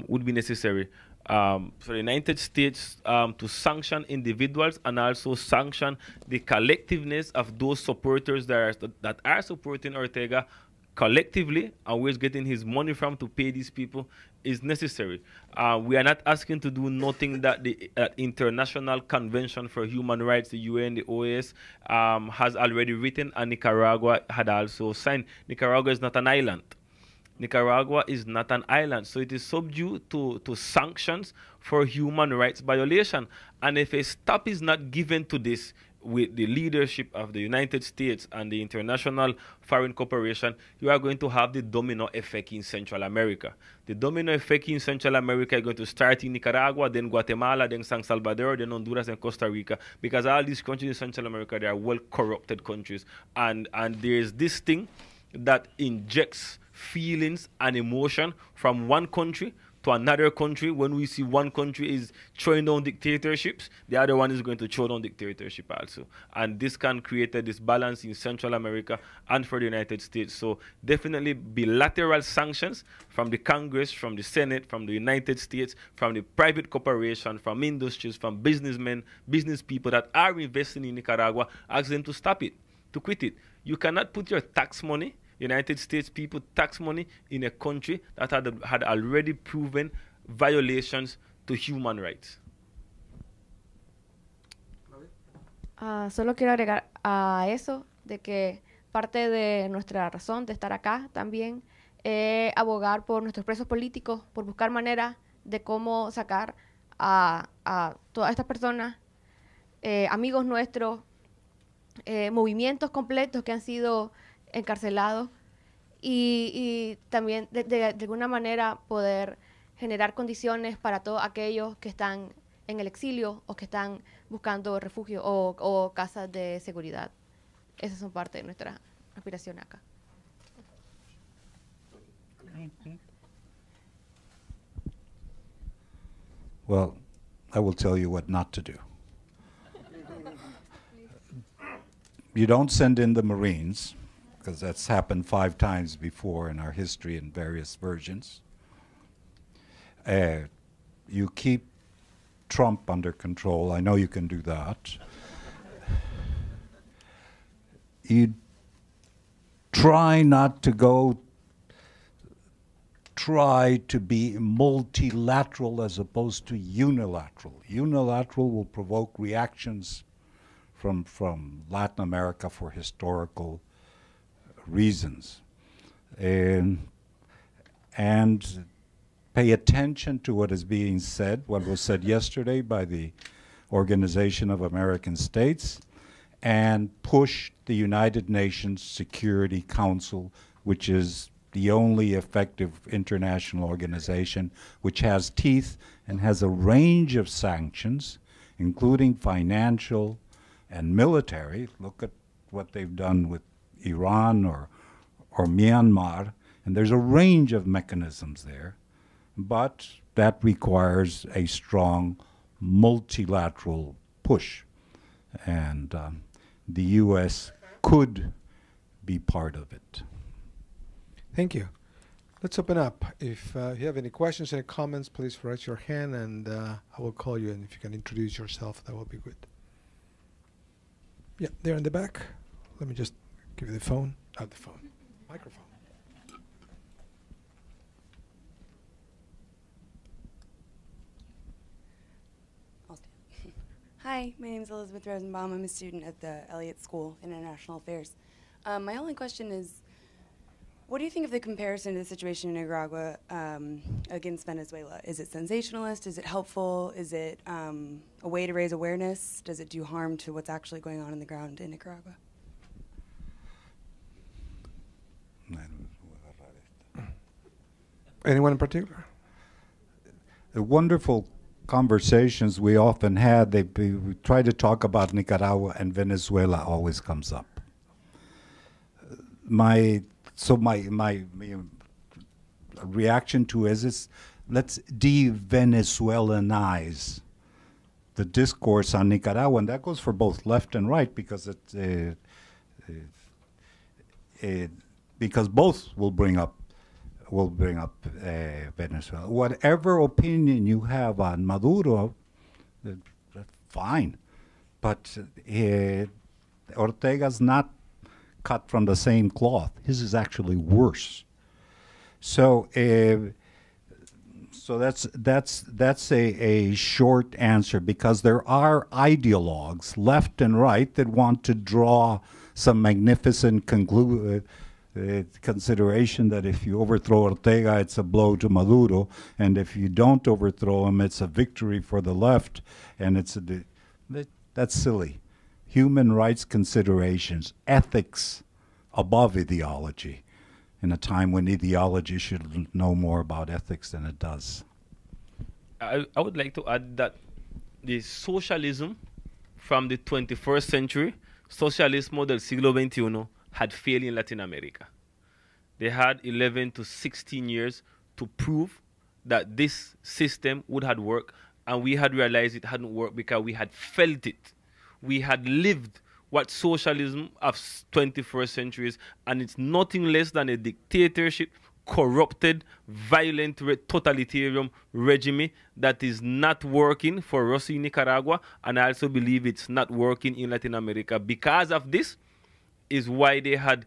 would be necessary. For the United States to sanction individuals and also sanction the collectiveness of those supporters that are supporting Ortega collectively, and where's getting his money from to pay these people is necessary. We are not asking to do nothing that the International Convention for Human Rights, the UN, the OAS, has already written, and Nicaragua had also signed. Nicaragua is not an island. Nicaragua is not an island, so it is subject to sanctions for human rights violation. And if a stop is not given to this with the leadership of the United States and the International Foreign Corporation, you are going to have the domino effect in Central America. The domino effect in Central America is going to start in Nicaragua, then Guatemala, then San Salvador, then Honduras and Costa Rica, because all these countries in Central America, they are well-corrupted countries. And there's this thing that injects feelings and emotion from one country to another country. When we see one country is throwing down dictatorships, the other one is going to throw down dictatorship also. And this can create a disbalance in Central America and for the United States. So definitely bilateral sanctions from the Congress, from the Senate, from the United States, from the private corporation, from industries, from businessmen, business people that are investing in Nicaragua, ask them to stop it, to quit it. You cannot put your tax money, United States people tax money, in a country that had already proven violations to human rights. Solo quiero agregar a eso de que parte de nuestra razón de estar acá también es abogar por nuestros presos políticos, por buscar maneras de cómo sacar a todas estas personas, amigos nuestros, movimientos completos que han sido encarcelados, y también de alguna manera poder generar condiciones para todos aquellos que están en el exilio o que están buscando refugio o casas de seguridad. Esas son parte de nuestra aspiración acá. Well, I will tell you what not to do. You don't send in the Marines, because that's happened 5 times before in our history in various versions. You keep Trump under control. I know you can do that. You try not to try to be multilateral as opposed to unilateral. Unilateral will provoke reactions from Latin America for historical reasons. And pay attention to what is being said, what was said yesterday by the Organization of American States, and push the United Nations Security Council, which is the only effective international organization which has teeth and has a range of sanctions, including financial and military. Look at what they've done with Iran or Myanmar, and there's a range of mechanisms there, but that requires a strong multilateral push, and the U.S. could be part of it. Thank you. Let's open up. If you have any questions, any comments, please raise your hand, and I will call you, and if you can introduce yourself, that will be good. Yeah, there in the back. Let me just give you the phone. Not the phone. Microphone. I'll stand. Hi, my name is Elizabeth Rosenbaum. I'm a student at the Elliott School of International Affairs. My only question is, what do you think of the comparison to the situation in Nicaragua against Venezuela? Is it sensationalist? Is it helpful? Is it a way to raise awareness? Does it do harm to what's actually going on the ground in Nicaragua? Anyone in particular? The wonderful conversations we often had, we try to talk about Nicaragua, and Venezuela always comes up. My reaction to is let's de-Venezuelanize the discourse on Nicaragua, and that goes for both left and right, because because both will bring up Venezuela. Whatever opinion you have on Maduro, fine, but Ortega's not cut from the same cloth. His is actually worse. So, so that's a short answer, because there are ideologues, left and right, that want to draw some magnificent consideration that if you overthrow Ortega, it's a blow to Maduro, and if you don't overthrow him, it's a victory for the left, and that's silly. Human rights considerations, ethics above ideology, in a time when ideology should know more about ethics than it does. I would like to add that the socialism from the 21st century, socialismo del siglo XXI, had failed in Latin America. They had 11 to 16 years to prove that this system would have worked, and we had realized it hadn't worked because we had felt it. We had lived what socialism of 21st century is, and it's nothing less than a dictatorship, corrupted, violent, totalitarian regime that is not working for us in Nicaragua, and I also believe it's not working in Latin America. Because of this is why they had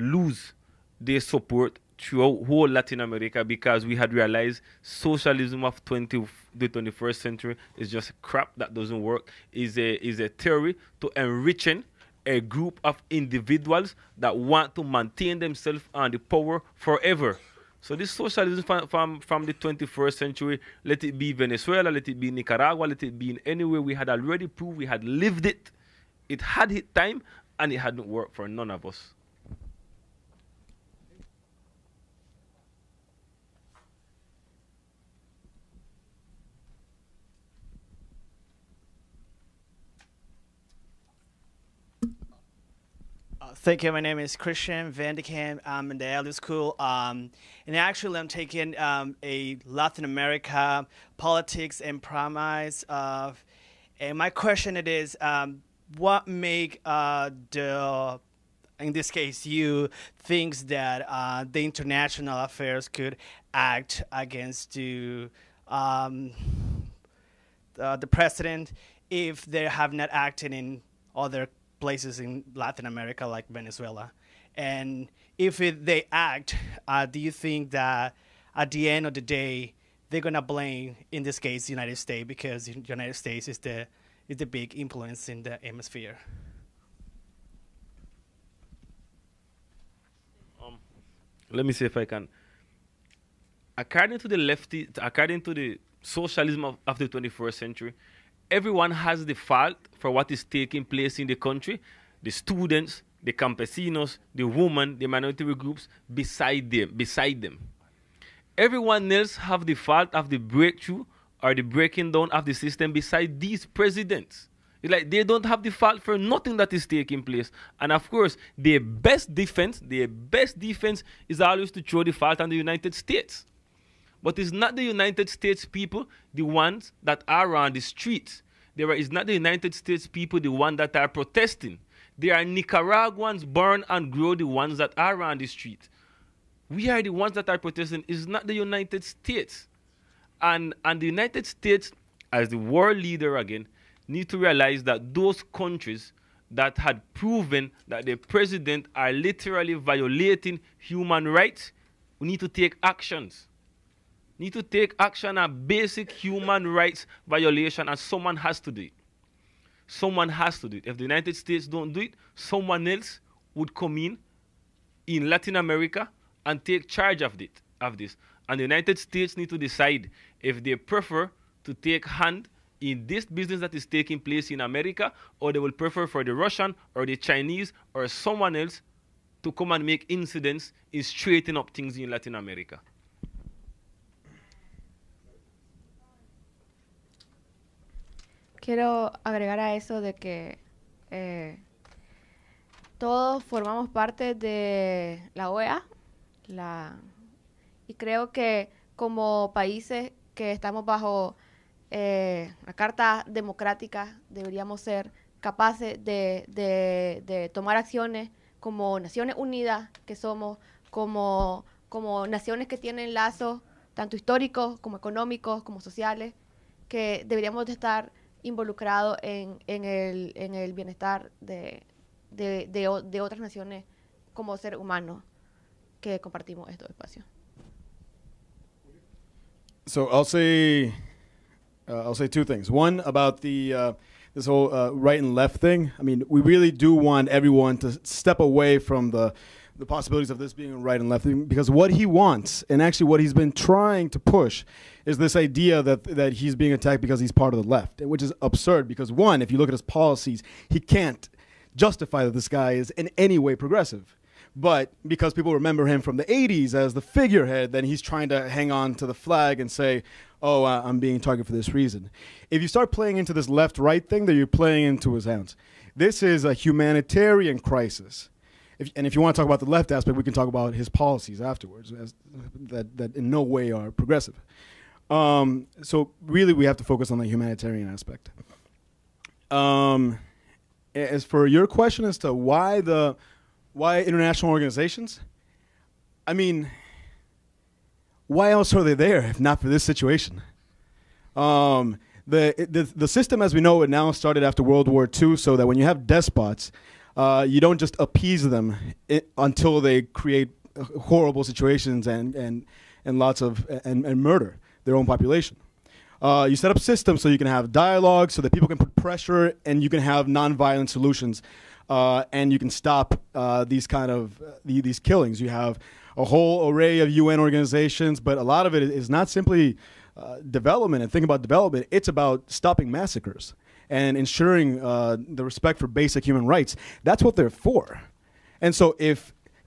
lose their support throughout whole Latin America, because we had realized socialism of the 21st century is just crap that doesn't work. Is a theory to enriching a group of individuals that want to maintain themselves on the power forever. So this socialism from the 21st century, let it be Venezuela, let it be Nicaragua, let it be in anywhere, we had already proved, we had lived it. It had its time, and it hadn't worked for none of us. Thank you. My name is Christian Van de Kamp. I'm in the Elliott School. And actually, I'm taking a Latin America politics and premise. And my question it is, what make in this case, you thinks that the international affairs could act against the president if they have not acted in other places in Latin America like Venezuela? And if they act, do you think that at the end of the day they're gonna blame, in this case, the United States, because the United States is the big influence in the hemisphere? Let me see if I can. According to the socialism of the 21st century, everyone has the fault for what is taking place in the country. The students, the campesinos, the women, the minority groups beside them. Everyone else have the fault of the breakthrough or the breaking down of the system beside these presidents. It's like they don't have the fault for nothing that is taking place. And of course, their best defense is always to throw the fault on the United States. But it's not the United States people, the ones that are on the streets. It's not the United States people, the ones that are protesting. They are Nicaraguans born and grow, the ones that are on the street. We are the ones that are protesting. It's not the United States. And the United States, as the world leader again, need to realize that those countries that had proven that their president are literally violating human rights, we need to take actions. Need to take action on basic human rights violation, and someone has to do it. Someone has to do it. If the United States don't do it, someone else would come in Latin America and take charge of this. And the United States need to decide if they prefer to take hand in this business that is taking place in America, or they will prefer for the Russian or the Chinese or someone else to come and make incidents in straightening up things in Latin America. Quiero agregar a eso de que todos formamos parte de la OEA, y creo que como países que estamos bajo la Carta Democrática, deberíamos ser capaces de tomar acciones como Naciones Unidas, que somos, como naciones que tienen lazos tanto históricos como económicos como sociales, que deberíamos de estar involucrados en el bienestar de otras naciones como seres humanos que compartimos estos espacios. So I'll say two things. One, about the this whole right and left thing. I mean, we really do want everyone to step away from the possibilities of this being a right and left thing, because what he wants, and actually what he's been trying to push, is this idea that he's being attacked because he's part of the left, which is absurd, because one, if you look at his policies, he can't justify that this guy is in any way progressive. But because people remember him from the 80s as the figurehead, then he's trying to hang on to the flag and say, oh, I'm being targeted for this reason. If you start playing into this left-right thing, then you're playing into his hands. This is a humanitarian crisis. And if you want to talk about the left aspect, we can talk about his policies afterwards, that in no way are progressive. So really, we have to focus on the humanitarian aspect. As for your question as to why international organizations, I mean, why else are they there if not for this situation? The system as we know it now started after World War II, so that when you have despots, you don't just appease them until they create horrible situations and lots of and murder their own population. You set up systems so you can have dialogue, so that people can put pressure, and you can have nonviolent solutions, and you can stop these kind of these killings. You have a whole array of UN organizations, but a lot of it is not simply development and think about development. It's about stopping massacres and ensuring the respect for basic human rights. That's what they're for. And so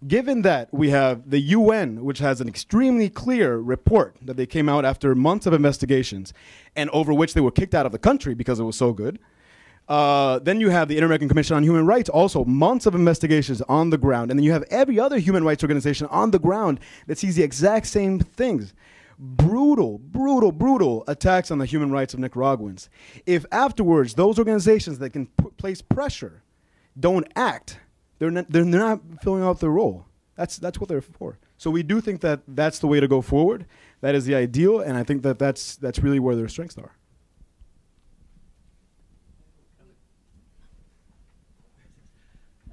given that we have the UN, which has an extremely clear report that they came out after months of investigations and over which they were kicked out of the country because it was so good, then you have the Inter-American Commission on Human Rights, also months of investigations on the ground. And then you have every other human rights organization on the ground that sees the exact same things. Brutal, brutal, brutal attacks on the human rights of Nicaraguans. If afterwards those organizations that can place pressure don't act, they're not filling out their role. That's what they're for. So we do think that that's the way to go forward. That is the ideal, and I think that that's really where their strengths are.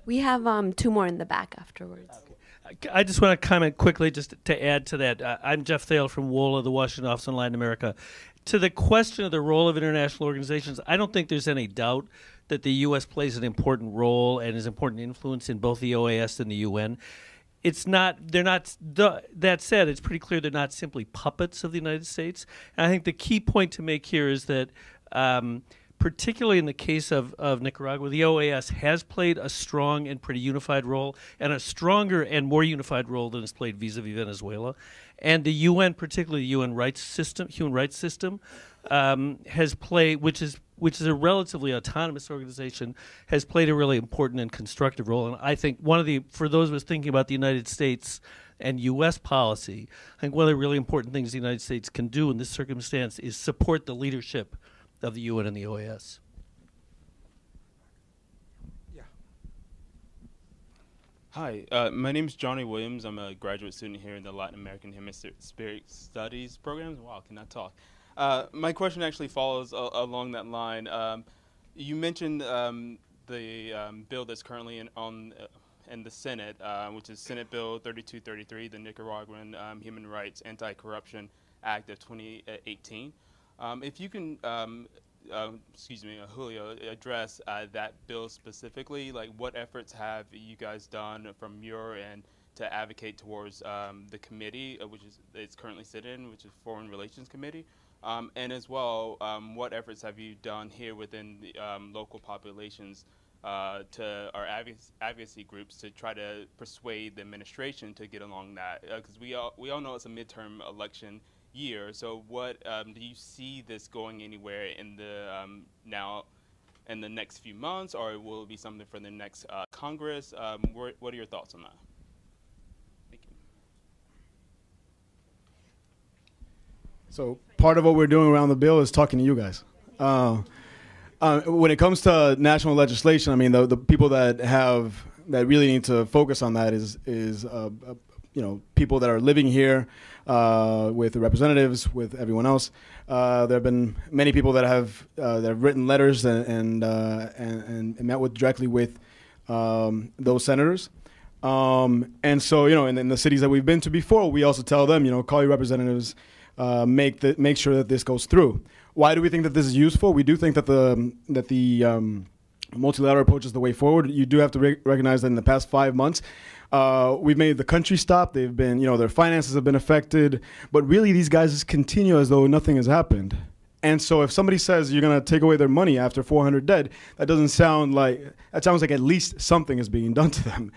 We have two more in the back afterwards. I just want to comment quickly, just to add to that. I'm Jeff Thale from WOLA, the Washington Office on Latin America. To the question of the role of international organizations, I don't think there's any doubt that the U.S. plays an important role and is an important influence in both the OAS and the UN. That said, it's pretty clear they're not simply puppets of the United States. And I think the key point to make here is that particularly in the case of Nicaragua, the OAS has played a strong and pretty unified role, and a stronger and more unified role than it's played vis-a-vis Venezuela. And the UN, particularly the UN human rights system, has played, which is a relatively autonomous organization, has played a really important and constructive role. And I think for those of us thinking about the United States and U.S. policy, I think one of the really important things the United States can do in this circumstance is support the leadership of the UN and the OAS. Yeah. Hi, my name is Johnny Williams. I'm a graduate student here in the Latin American Hemispheric Studies program. Wow, can I talk? My question actually follows along that line. You mentioned the bill that's currently in the Senate, which is Senate Bill 3233, the Nicaraguan Human Rights Anti-Corruption Act of 2018. If you can, Julio, address that bill specifically, like what efforts have you guys done from your end to advocate towards the committee, it's currently sit in, which is Foreign Relations Committee, and as well, what efforts have you done here within the local populations to our advocacy groups to try to persuade the administration to get along that? Because we all know it's a midterm election year. So what do you see this going anywhere in the now in the next few months, or will it be something for the next Congress? What are your thoughts on that? Thank you. So part of what we're doing around the bill is talking to you guys. When it comes to national legislation, I mean, the people that really need to focus on that is people that are living here with the representatives, with everyone else. There have been many people that have written letters and met directly with those senators. And so, in the cities that we've been to before, we also tell them, call your representatives, make sure that this goes through. Why do we think that this is useful? We do think that the multilateral approach is the way forward. You do have to recognize that in the past 5 months, we've made the country stop. They've been, their finances have been affected. But really, these guys just continue as though nothing has happened. And so if somebody says you're going to take away their money after 400 dead, that sounds like at least something is being done to them.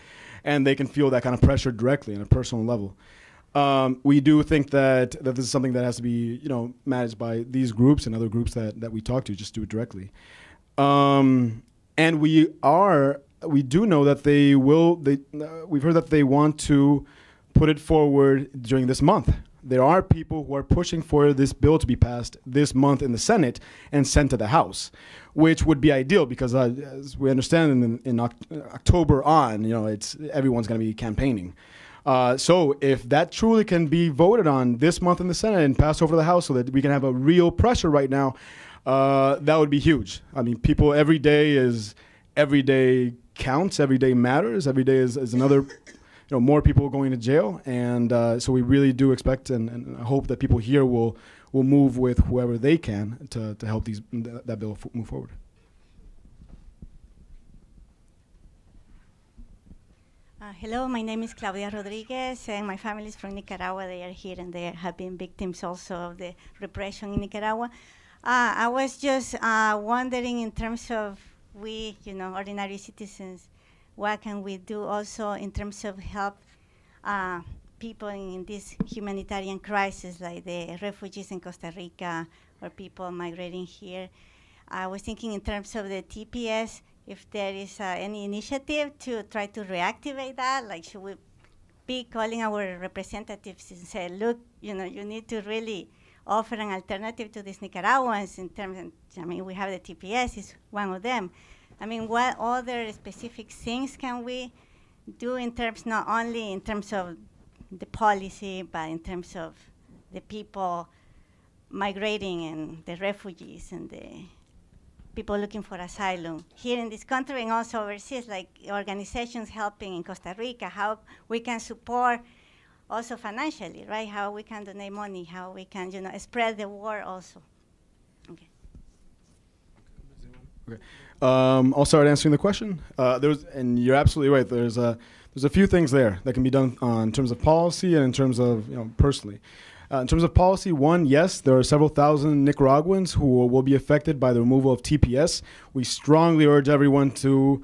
And they can feel that kind of pressure directly on a personal level. We do think that this is something that has to be, managed by these groups and other groups that we talk to. Just do it directly. And we do know that we've heard that they want to put it forward during this month. There are people who are pushing for this bill to be passed this month in the Senate and sent to the House, which would be ideal because, as we understand, in October on, everyone's going to be campaigning. So if that truly can be voted on this month in the Senate and passed over the House so that we can have a real pressure right now, that would be huge. I mean, people, every day counts, every day matters, every day is another, more people going to jail. And so we really do expect and hope that people here will move with whoever they can to help that bill move forward. Hello, my name is Claudia Rodriguez, and my family is from Nicaragua. They are here, and they have been victims also of the repression in Nicaragua. I was just wondering, in terms of we, ordinary citizens, what can we do also in terms of help people in this humanitarian crisis, like the refugees in Costa Rica or people migrating here? I was thinking in terms of the TPS, if there is any initiative to try to reactivate that, like should we be calling our representatives and say, look, you need to really offer an alternative to these Nicaraguans in terms of, we have the TPS, is one of them. What other specific things can we do in terms, not only in terms of the policy, but in terms of the people migrating and the refugees and the people looking for asylum here in this country and also overseas, like organizations helping in Costa Rica, how we can support also financially, right? How we can donate money, how we can, spread the word also. Okay. Okay. I'll start answering the question. And you're absolutely right. There's a few things there that can be done in terms of policy and in terms of, personally. In terms of policy, one, yes, there are several thousand Nicaraguans who will be affected by the removal of TPS. We strongly urge everyone to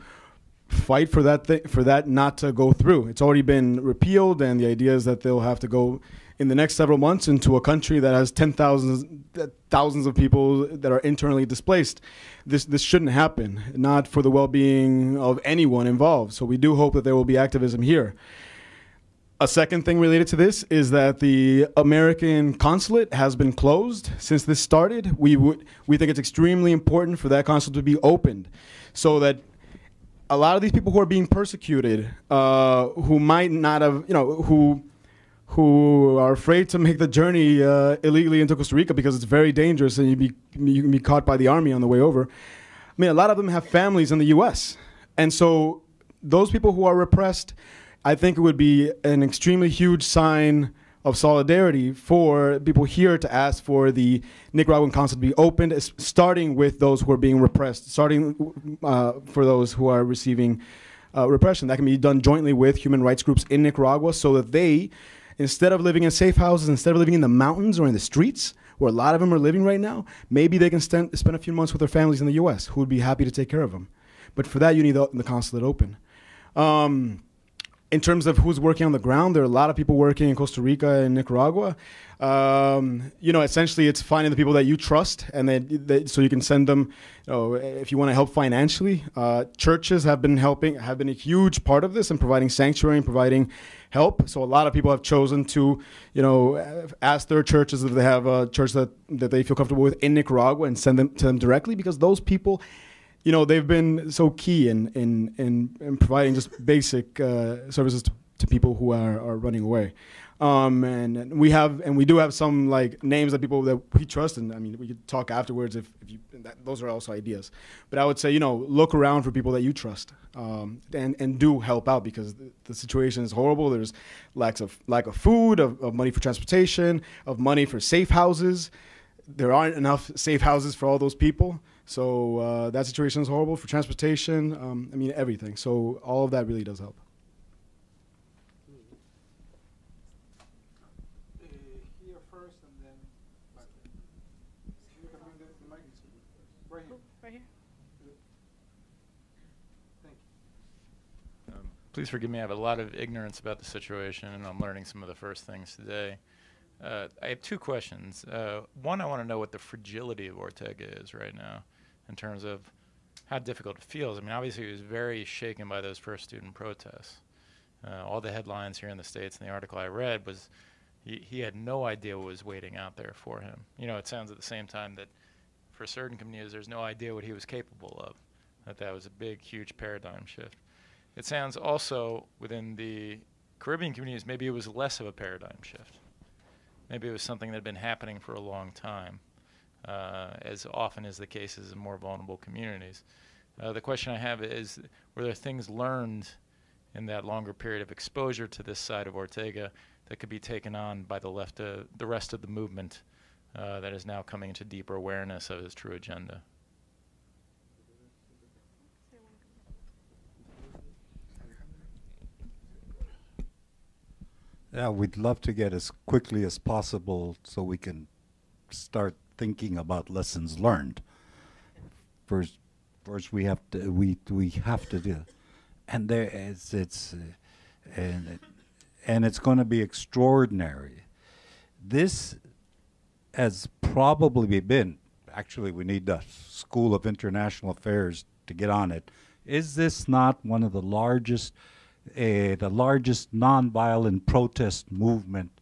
fight for that not to go through. It's already been repealed, and the idea is that they'll have to go in the next several months into a country that has thousands of people that are internally displaced. This shouldn't happen, not for the well-being of anyone involved. So we do hope that there will be activism here. A second thing related to this is that the American consulate has been closed since this started. We think it's extremely important for that consulate to be opened so that a lot of these people who are being persecuted, who might not have, who are afraid to make the journey illegally into Costa Rica because it's very dangerous and you can be caught by the army on the way over. A lot of them have families in the U.S. And so those people who are repressed, I think it would be an extremely huge sign of solidarity for people here to ask for the Nicaraguan consulate to be opened, starting with those who are being repressed, starting for those who are receiving repression. That can be done jointly with human rights groups in Nicaragua so that they, instead of living in safe houses, instead of living in the mountains or in the streets, where a lot of them are living right now, maybe they can spend a few months with their families in the U.S. who would be happy to take care of them. But for that, you need the consulate open. in terms of who's working on the ground, there are a lot of people working in Costa Rica and Nicaragua. Essentially, it's finding the people that you trust, and so you can send them. If you want to help financially, churches have been a huge part of this and providing sanctuary and providing help. So a lot of people have chosen to, ask their churches if they have a church that they feel comfortable with in Nicaragua and send them to them directly, because those people, they've been so key in providing just basic services to people who are running away. And we do have some names that people that we trust, and I mean we could talk afterwards if those are also ideas. But I would say look around for people that you trust, and do help out, because the situation is horrible. There's lack of food, of money for transportation, of money for safe houses. There aren't enough safe houses for all those people. So that situation is horrible for transportation. Everything. So all of that really does help. Here first, and then back there. Right here. Thank you. Please forgive me. I have a lot of ignorance about the situation, and I'm learning some of the first things today. I have two questions. One, I want to know what the fragility of Ortega is right now, in terms of how difficult it feels. Obviously, he was very shaken by those first student protests. All the headlines here in the States in the article I read was he had no idea what was waiting out there for him. It sounds at the same time that for certain communities, there's no idea what he was capable of, that was a big, huge paradigm shift. It sounds also within the Caribbean communities, maybe it was less of a paradigm shift. Maybe it was something that had been happening for a long time, as often is the case in more vulnerable communities. The question I have is, were there things learned in that longer period of exposure to this side of Ortega that could be taken on by the rest of the movement that is now coming into deeper awareness of his true agenda? Yeah, we'd love to get as quickly as possible so we can start thinking about lessons learned. First we have to do, and it's going to be extraordinary. This has probably been, actually we need the School of International Affairs to get on it. Is this not one of the largest nonviolent protest movement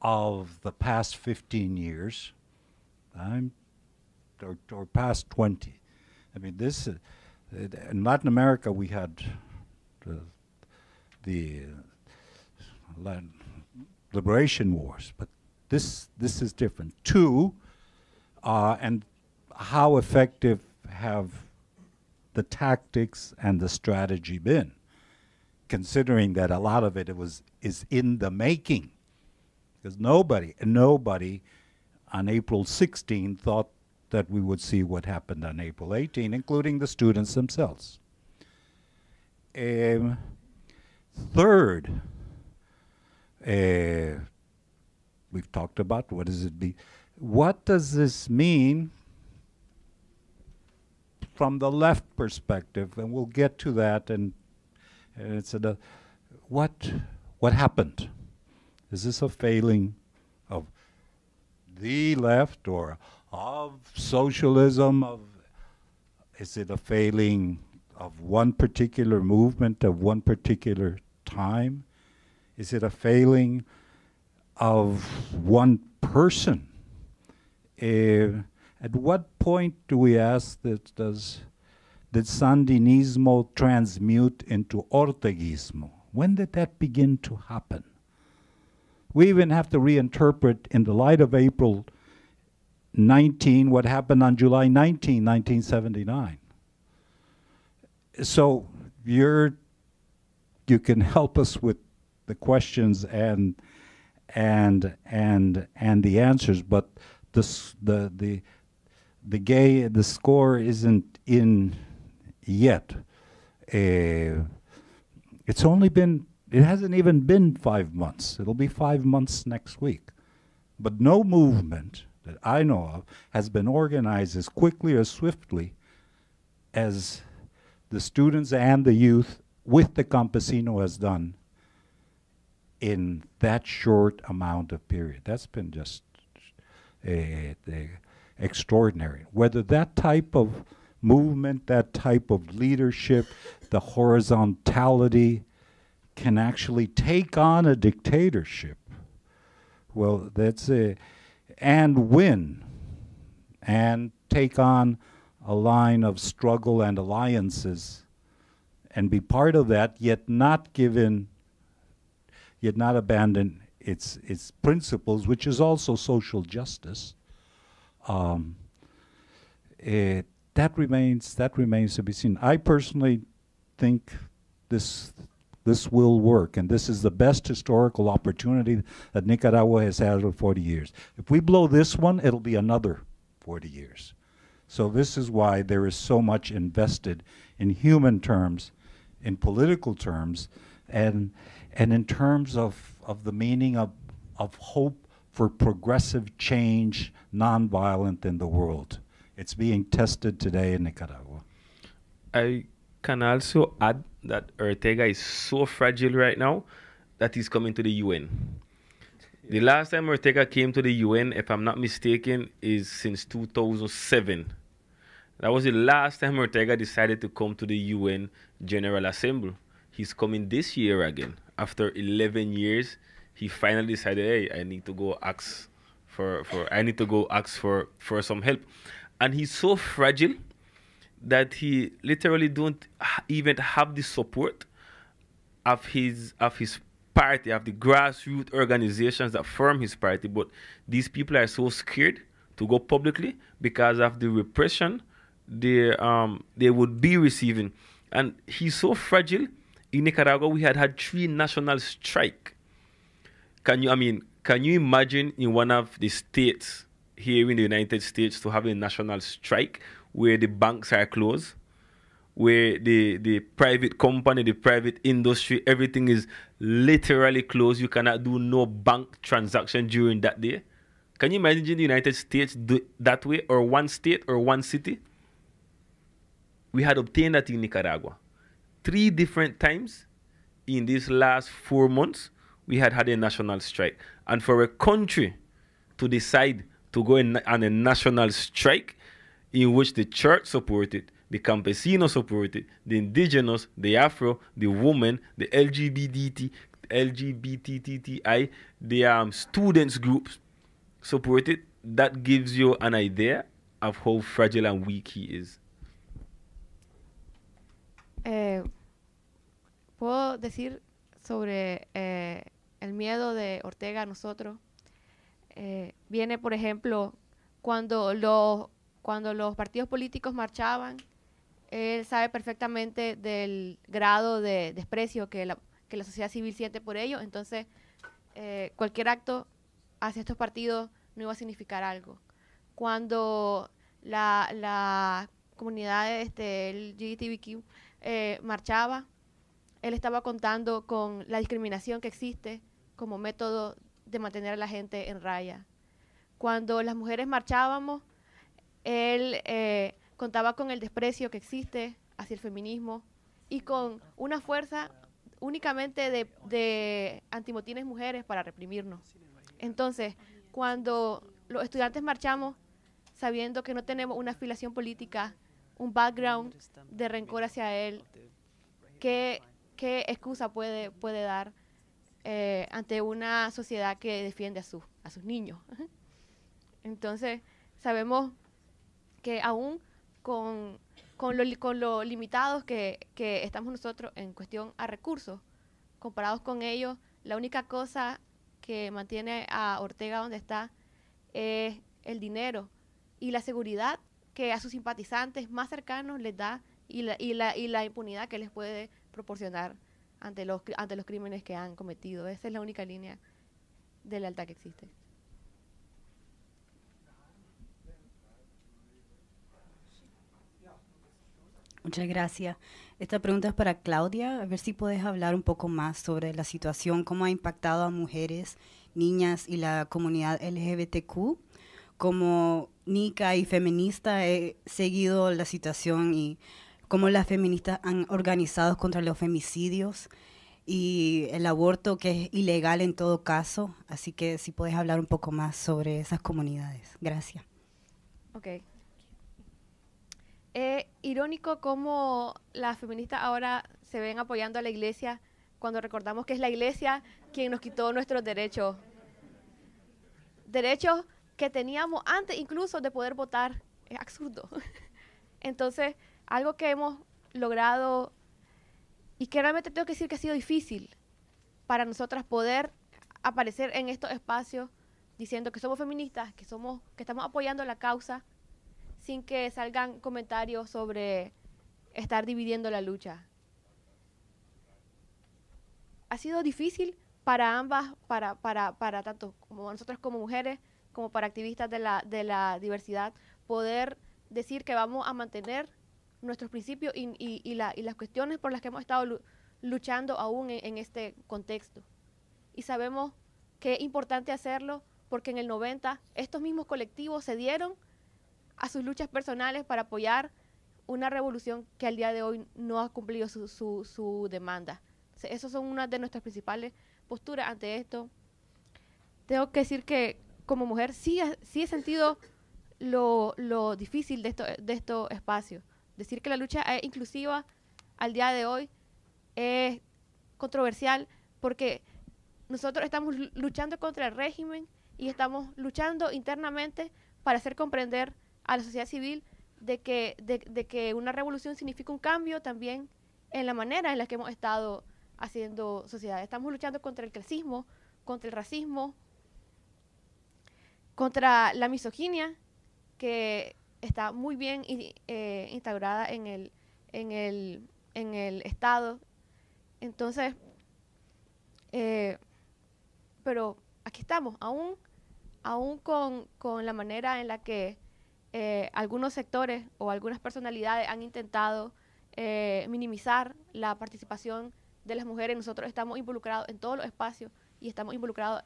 of the past 15 years, or past 20? This in Latin America we had the liberation wars, but this is different. Two, and how effective have the tactics and the strategy been, considering that a lot of it is in the making, because nobody on April 16 thought that we would see what happened on April 18, including the students themselves. Third, we've talked about what does this mean from the left perspective, and we'll get to that. And it's what happened? Is this a failing of the left or of socialism? Is it a failing of one particular movement of one particular time? Is it a failing of one person? At what point do we ask that did Sandinismo transmute into Orteguismo? When did that begin to happen? We even have to reinterpret in the light of April 19 what happened on July 19, 1979. So you can help us with the questions and the answers, but the score isn't in yet. It hasn't even been 5 months. It'll be 5 months next week. But no movement that I know of has been organized as quickly or swiftly as the students and the youth with the campesino has done in that short amount of period. That's been just extraordinary. Whether that type of movement, that type of leadership, the horizontality can actually take on a dictatorship, well, that's and win, and take on a line of struggle and alliances, and be part of that, yet not abandon its principles, which is also social justice. That remains to be seen. I personally think this will work, and this is the best historical opportunity that Nicaragua has had for 40 years. If we blow this one, it'll be another 40 years. So this is why there is so much invested in human terms, in political terms, and in terms of the meaning of hope for progressive change, nonviolent in the world. It's being tested today in Nicaragua. I can also add that Ortega is so fragile right now that he's coming to the UN. Yeah. The last time Ortega came to the UN, if I'm not mistaken, is since 2007. That was the last time Ortega decided to come to the UN General Assembly. He's coming this year again. After 11 years, he finally decided, hey, I need to go ask for some help. And he's so fragile that he literally don't even have the support of his party, of the grassroots organizations that form his party. But these people are so scared to go publicly because of the repression they would be receiving. And he's so fragile. In Nicaragua, we had 3 national strikes. Can you imagine in one of the states here in the United States to have a national strike where the banks are closed, where the private company, the private industry, everything is literally closed. You cannot do no bank transaction during that day. Can you imagine the United States do that way, or one state or one city? We had obtained that in Nicaragua. 3 different times in these last 4 months, we had a national strike. And for a country to decide to go on a national strike in which the church supported, the campesinos supported, the indigenous, the Afro, the women, the LGBTTI, the students groups supported, that gives you an idea of how fragile and weak he is. Puedo decir sobre el miedo de Ortega a nosotros. Viene, por ejemplo, cuando los partidos políticos marchaban, él sabe perfectamente del grado de desprecio que la sociedad civil siente por ello. Entonces, cualquier acto hacia estos partidos no iba a significar algo. Cuando la comunidad LGBTQ marchaba, él estaba contando con la discriminación que existe como método de mantener a la gente en raya. Cuando las mujeres marchábamos, él contaba con el desprecio que existe hacia el feminismo y con una fuerza únicamente de antimotines mujeres para reprimirnos. Entonces, cuando los estudiantes marchamos sabiendo que no tenemos una afiliación política, un background de rencor hacia él, ¿qué excusa puede dar ante una sociedad que defiende a sus niños? Entonces, sabemos que aún con lo limitados que estamos nosotros en cuestión a recursos, comparados con ellos, la única cosa que mantiene a Ortega donde está es el dinero y la seguridad que a sus simpatizantes más cercanos les da y la impunidad que les puede proporcionar ante los crímenes que han cometido. Esa es la única línea de lealtad que existe. Muchas gracias. Esta pregunta es para Claudia. A ver si puedes hablar un poco más sobre la situación, cómo ha impactado a mujeres, niñas y la comunidad LGBTQ. Como nica y feminista he seguido la situación y cómo las feministas han organizado contra los femicidios y el aborto, que es ilegal en todo caso. Así que si puedes hablar un poco más sobre esas comunidades. Gracias. Ok. Irónico cómo las feministas ahora se ven apoyando a la iglesia cuando recordamos que es la iglesia quien nos quitó nuestros derechos. Derechos que teníamos antes incluso de poder votar. Es absurdo. Entonces, algo que hemos logrado y que realmente tengo que decir que ha sido difícil para nosotras poder aparecer en estos espacios diciendo que somos feministas, que estamos apoyando la causa, sin que salgan comentarios sobre estar dividiendo la lucha. Ha sido difícil para ambas, para tanto como nosotros como mujeres, como para activistas de la diversidad, poder decir que vamos a mantener nuestros principios y las cuestiones por las que hemos estado luchando aún en este contexto. Y sabemos que es importante hacerlo porque en el 90 estos mismos colectivos se dieron a sus luchas personales para apoyar una revolución que al día de hoy no ha cumplido su demanda. Esas son una de nuestras principales posturas ante esto. Tengo que decir que como mujer sí he sentido lo difícil de estos espacios. Decir que la lucha es inclusiva al día de hoy es controversial porque nosotros estamos luchando contra el régimen y estamos luchando internamente para hacer comprender a la sociedad civil de que una revolución significa un cambio también en la manera en la que hemos estado haciendo sociedad. Estamos luchando contra el clasismo, contra el racismo, contra la misoginia, que está muy bien instaurada en el Estado. Entonces, pero aquí estamos, aún con la manera en la que algunos sectores o algunas personalidades han intentado minimizar la participación de las mujeres. Nosotros estamos involucrados en todos los espacios y estamos involucrados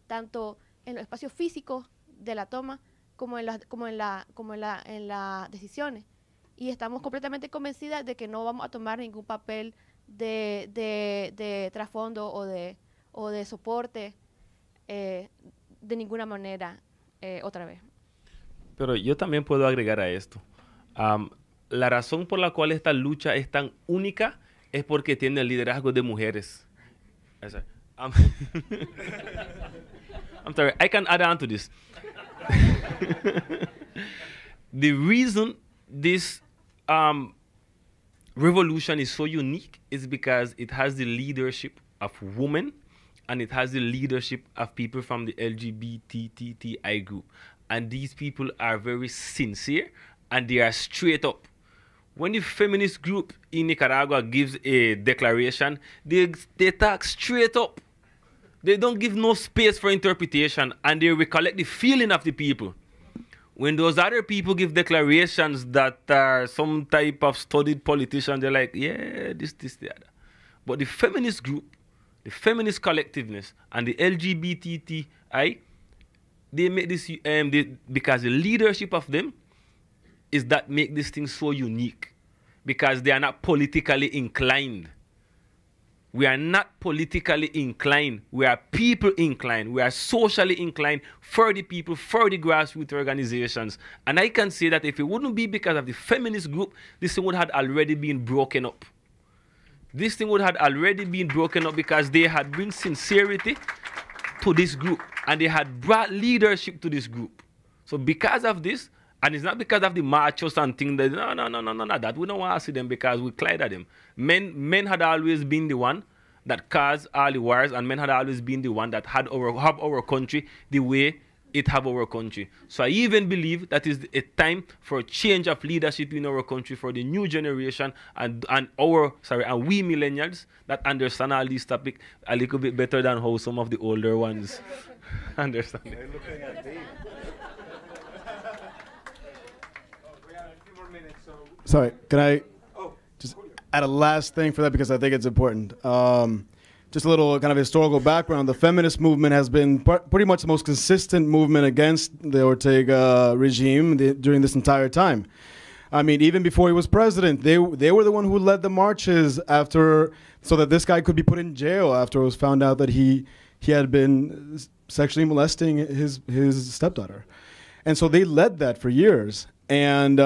tanto en los espacios físicos de la toma como en las decisiones. Y estamos completamente convencidas de que no vamos a tomar ningún papel de trasfondo o de soporte de ninguna manera otra vez. Pero yo también puedo agregar a esto. La razón por la cual esta lucha es tan única es porque tiene el liderazgo de mujeres. I'm sorry, I can add on to this. The reason this revolution is so unique is because it has the leadership of women and it has the leadership of people from the LGBTTI group. And these people are very sincere and they are straight up. When the feminist group in Nicaragua gives a declaration, they talk straight up. They don't give no space for interpretation and they recollect the feeling of the people. When those other people give declarations that are some type of studied politician, they're like, yeah, this, the other. But the feminist group, the feminist collectiveness, and the LGBTTI, they make this, because the leadership of them is that make this thing so unique. Because they are not politically inclined. We are not politically inclined. We are people inclined. We are socially inclined for the people, for the grassroots organizations. And I can say that if it wouldn't be because of the feminist group, this thing would have already been broken up. This thing would have already been broken up because they had bring sincerity to this group. And they had brought leadership to this group. So because of this, and it's not because of the machos and things that, no, that we don't want to see them because we collide at them. Men had always been the one that caused all the wars, and men had always been the one that had have our country the way it have our country. So I even believe that is a time for a change of leadership in our country for the new generation and we millennials that understand all these topics a little bit better than how some of the older ones understand it. Sorry, can I just add a last thing for that because I think it's important. Just a little kind of historical background. The feminist movement has been pretty much the most consistent movement against the Ortega regime during this entire time. I mean, even before he was president, they were the one who led the marches after, so that this guy could be put in jail after it was found out that he had been sexually molesting his stepdaughter, and so they led that for years. And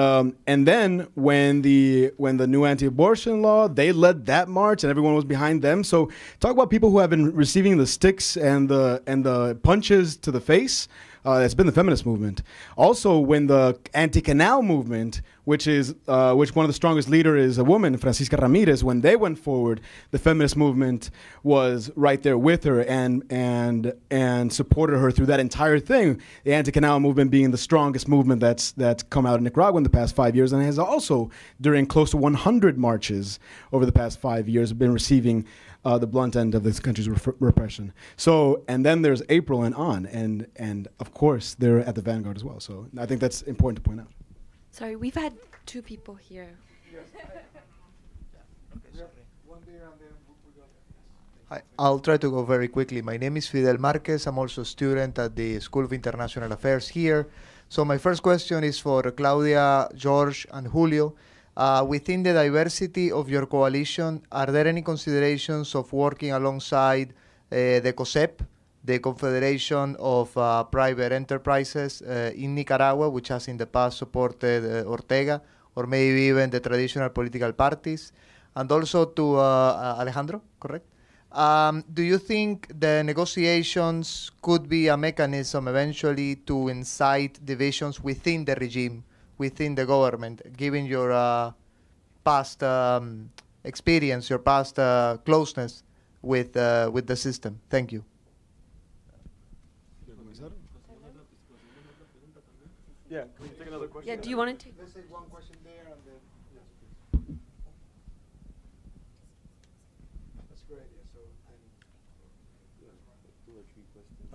then when the new anti-abortion law, they led that march, and everyone was behind them. So talk about people who have been receiving the sticks and the punches to the face. It's been the feminist movement. Also, when the anti-canal movement, which one of the strongest leaders is a woman, Francisca Ramirez, when they went forward, the feminist movement was right there with her and supported her through that entire thing. The anti-canal movement being the strongest movement that's come out in Nicaragua in the past 5 years, and has also, during close to 100 marches over the past 5 years, been receiving the blunt end of this country's repression. So, and then there's April and on, and of course they're at the vanguard as well. So I think that's important to point out. Sorry, we've had two people here. Hi, I'll try to go very quickly. My name is Fidel Marquez. I'm also a student at the School of International Affairs here. So my first question is for Claudia, George, and Julio. Within the diversity of your coalition, are there any considerations of working alongside the COSEP, the Confederation of Private Enterprises in Nicaragua, which has in the past supported Ortega, or maybe even the traditional political parties? And also to Alejandro, correct? Do you think the negotiations could be a mechanism eventually to incite divisions within the regime, within the government, given your past experience, your past closeness with the system? Thank you. Yeah, can we take another question? Yeah, do you want to take? Let's take one question there and then, yes, please. That's great, yeah, so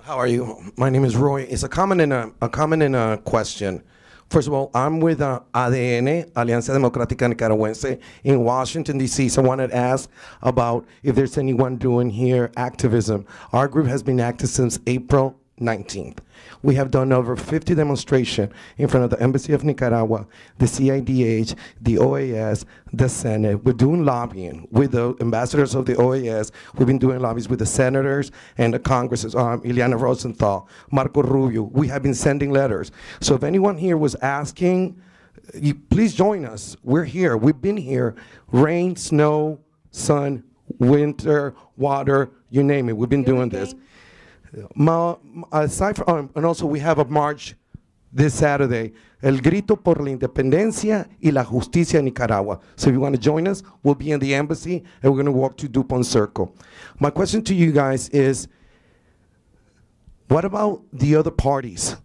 How are you? My name is Roy. It's a comment and a question. First of all, I'm with ADN, Alianza Democrática Nicaragüense, in Washington, D.C. So I wanted to ask about if there's anyone doing here activism. Our group has been active since April 19th. We have done over 50 demonstrations in front of the Embassy of Nicaragua, the CIDH, the OAS, the Senate. We're doing lobbying with the ambassadors of the OAS. We've been doing lobbies with the senators and the Congresses, Ileana Rosenthal, Marco Rubio. We have been sending letters. So if anyone here was asking, please join us. We're here. We've been here. Rain, snow, sun, winter, water, you name it. We've been doing this. Aside from, and also we have a march this Saturday, El Grito por la Independencia y la Justicia en Nicaragua. So if you want to join us, we'll be in the embassy and we're going to walk to DuPont Circle. My question to you guys is, what about the other parties?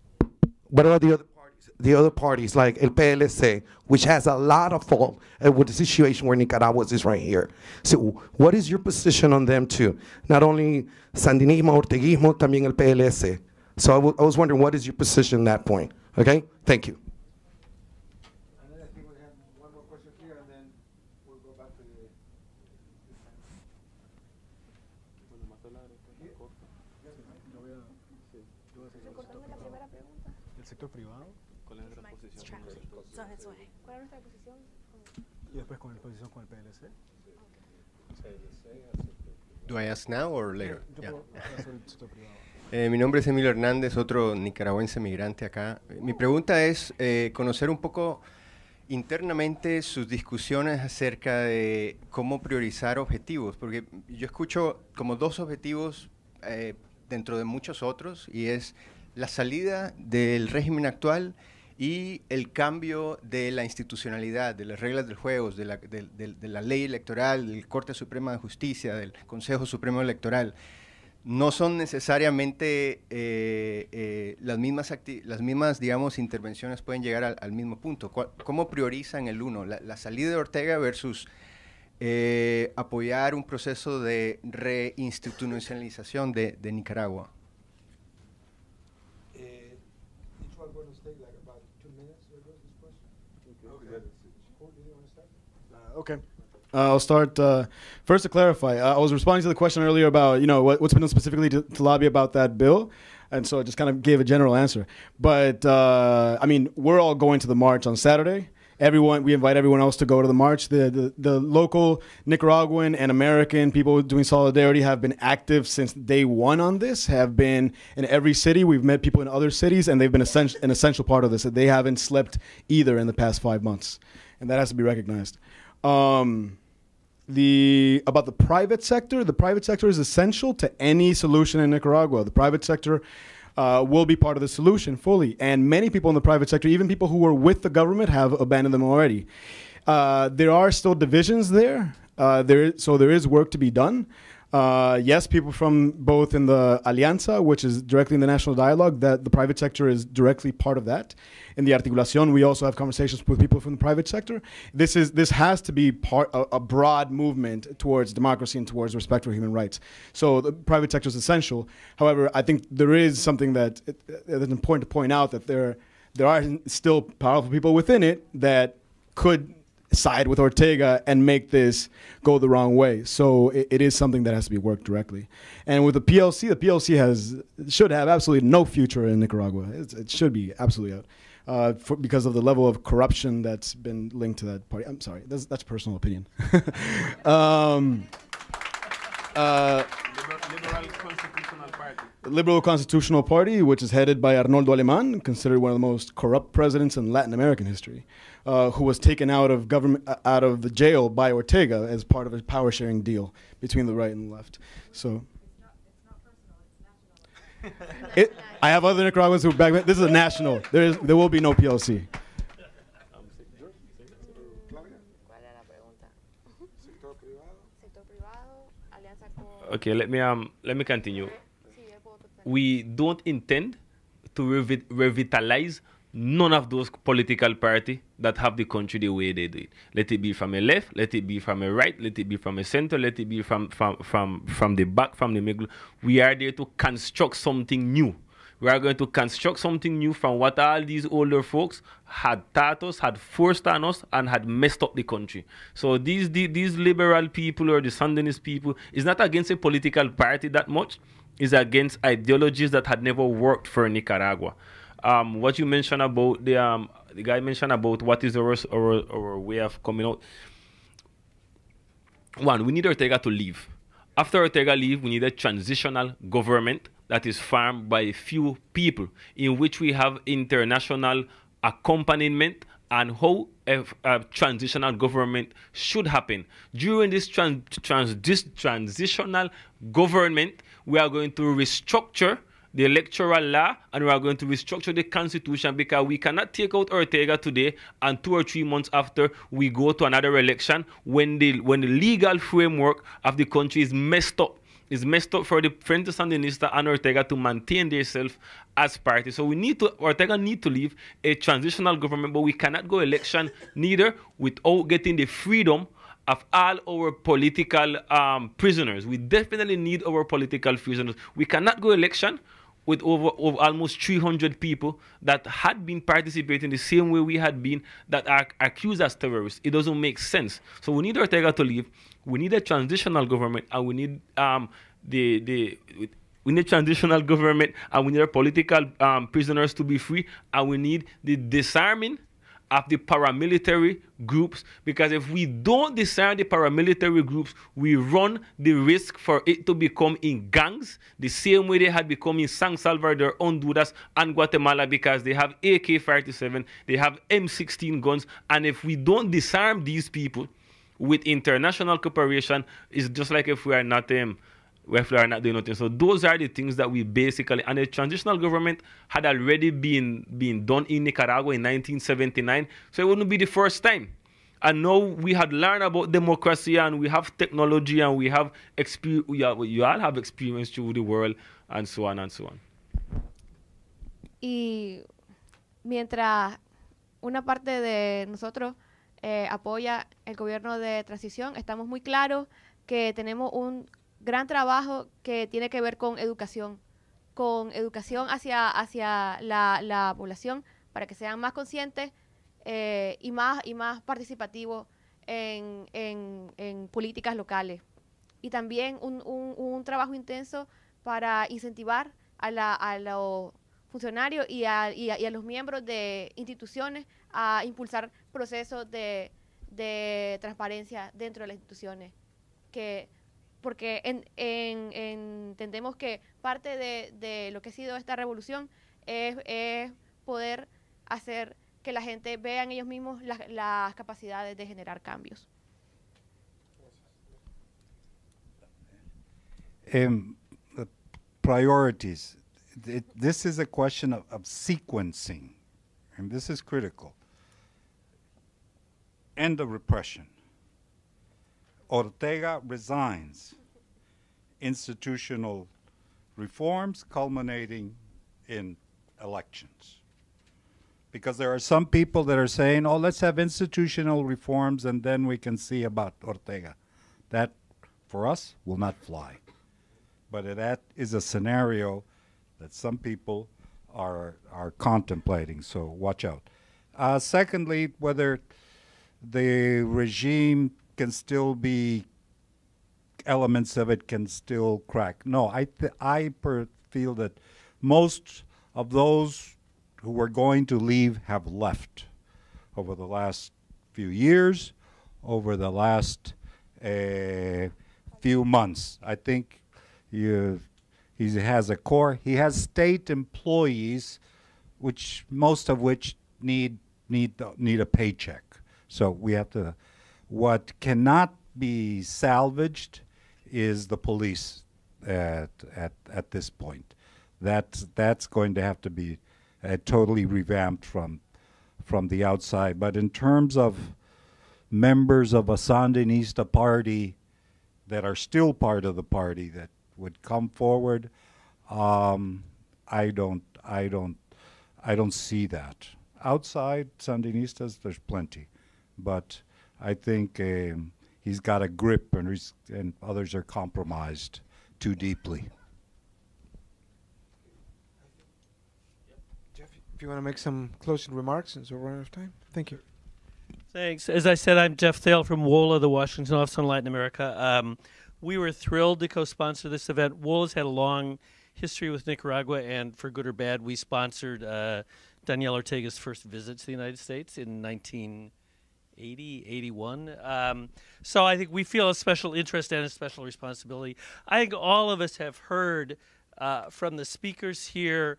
What about the other parties? The other parties like El PLC, which has a lot of fault with the situation where Nicaragua is right here. So what is your position on them too? Not only Sandinismo, Orteguismo, también el PLC. So I was wondering, what is your position on that point? Okay, thank you. And then I think we have one more question here, and then we'll go back to the... ¿El sector privado? ¿Cuál es nuestra posición? ¿Cuál es nuestra posición? Y después con la posición con el PLC. Do I ask now or later? Mi nombre es Emilio Hernández, otro nicaragüense migrante acá. Mi pregunta es conocer un poco internamente sus discusiones acerca de cómo priorizar objetivos, porque yo escucho como dos objetivos dentro de muchos otros, y es la salida del régimen actual y el cambio de la institucionalidad, de las reglas del juego, de la ley electoral, del Corte Suprema de Justicia, del Consejo Supremo Electoral. No son necesariamente las mismas, digamos, intervenciones pueden llegar al mismo punto. ¿Cómo priorizan el uno? La salida de Ortega versus apoyar un proceso de reinstitucionalización de Nicaragua. Okay. I'll start. First, to clarify, I was responding to the question earlier about, what's been done specifically to lobby about that bill. And so I just kind of gave a general answer. But, I mean, we're all going to the march on Saturday. we invite everyone else to go to the march. The local Nicaraguan and American people doing solidarity have been active since day one on this, have been in every city. We've met people in other cities, and they've been an essential part of this. They haven't slept either in the past 5 months, and that has to be recognized. About the private sector is essential to any solution in Nicaragua. The private sector will be part of the solution fully. And many people in the private sector, even people who were with the government, have abandoned them already. There are still divisions there. So there is work to be done. Yes, people from both in the Alianza, which is directly in the national dialogue, that the private sector is directly part of that. In the Articulación, we also have conversations with people from the private sector. This has to be a broad movement towards democracy and towards respect for human rights. So the private sector is essential. However, I think there is something that is important to point out, that there are still powerful people within it that could side with Ortega and make this go the wrong way. So it is something that has to be worked directly. And with the PLC should have absolutely no future in Nicaragua. It should be absolutely out. Because of the level of corruption that's been linked to that party. I'm sorry, that's personal opinion. Liberal Constitutional Party, which is headed by Arnoldo Alemán, considered one of the most corrupt presidents in Latin American history, who was taken out of the jail by Ortega as part of a power-sharing deal between the right and the left. So. I have other Nicaraguans who back. This is a national. There will be no PLC. Okay, let me continue. We don't intend to revitalize none of those political parties that have the country the way they do it. Let it be from a left, let it be from a right, let it be from a center, let it be from the back, from the middle. We are there to construct something new. We are going to construct something new from what all these older folks had taught us, had forced on us, and had messed up the country. So these liberal people or the Sandinist people is not against a political party that much. It's against ideologies that had never worked for Nicaragua. What you mentioned about the guy mentioned about what is our way of coming out. One, we need Ortega to leave. After Ortega leave, we need a transitional government that is formed by a few people, in which we have international accompaniment and how a transitional government should happen. During this transitional government, we are going to restructure the electoral law, and we are going to restructure the constitution, because we cannot take out Ortega today and 2 or 3 months after we go to another election when the legal framework of the country is messed up. It's messed up for the Frente Sandinista and Ortega to maintain themselves as party. So Ortega need to leave a transitional government, but we cannot go election neither without getting the freedom of all our political prisoners. We definitely need our political prisoners. We cannot go election with over almost 300 people that had been participating the same way we had been, that are accused as terrorists. It doesn't make sense. So we need Ortega to leave. We need a transitional government, and we need we need transitional government, and we need our political prisoners to be free, and we need the disarming of the paramilitary groups, because if we don't disarm the paramilitary groups, we run the risk for it to become in gangs, the same way they had become in San Salvador, Honduras, and Guatemala, because they have AK-47, they have M16 guns, and if we don't disarm these people with international cooperation, it's just like if we are not doing nothing. So those are the things that we basically, and the transitional government had already been done in Nicaragua in 1979, so it wouldn't be the first time. And now we had learned about democracy, and we have technology, and we have you all have experience through the world, and so on and so on. Y mientras una parte de nosotros apoya el gobierno de transición, estamos muy claros que tenemos un gran trabajo que tiene que ver con educación hacia la población, para que sean más conscientes y más participativos en políticas locales. Y también un trabajo intenso para incentivar a los funcionarios y a los miembros de instituciones a impulsar proceso de transparencia dentro de las instituciones, porque entendemos que parte de lo que ha sido esta revolución es poder hacer que la gente vea en ellos mismos las capacidades de generar cambios. Priorities. This is a question of sequencing, and this is critical. End of repression. Ortega resigns. Institutional reforms culminating in elections. Because there are some people that are saying, oh, let's have institutional reforms and then we can see about Ortega. That, for us, will not fly. But that is a scenario that some people are contemplating, so watch out. Secondly, whether the regime can still be, elements of it can still crack. No, I feel that most of those who were going to leave have left over the last few years, over the last few months. I think he has a core. He has state employees, which most of which need a paycheck. So we have to. What cannot be salvaged is the police at this point. That's going to have to be totally revamped from the outside. But in terms of members of a Sandinista party that are still part of the party that would come forward, I don't see that. Outside Sandinistas, there's plenty, but I think he's got a grip, and others are compromised too deeply. Jeff, if you want to make some closing remarks, since we're running out of time. Thank you. Thanks. As I said, I'm Jeff Thale from WOLA, the Washington Office on Latin America. We were thrilled to co-sponsor this event. WOLA's had a long history with Nicaragua, and for good or bad, we sponsored Daniel Ortega's first visit to the United States in 1980, 81. So I think we feel a special interest and a special responsibility. I think all of us have heard from the speakers here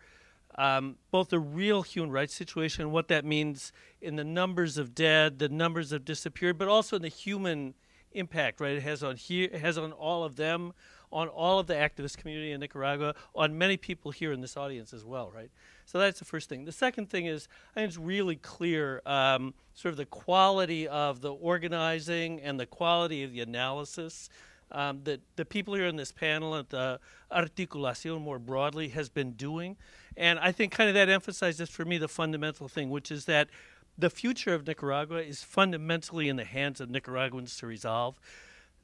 both the real human rights situation and what that means in the numbers of dead, the numbers of disappeared, but also in the human impact, right? It has on all of them, on all of the activist community in Nicaragua, on many people here in this audience as well, right? So that's the first thing. The second thing is, I think it's really clear sort of the quality of the organizing and the quality of the analysis that the people here in this panel at the Articulación more broadly has been doing. And I think kind of that emphasizes for me the fundamental thing, which is that the future of Nicaragua is fundamentally in the hands of Nicaraguans to resolve.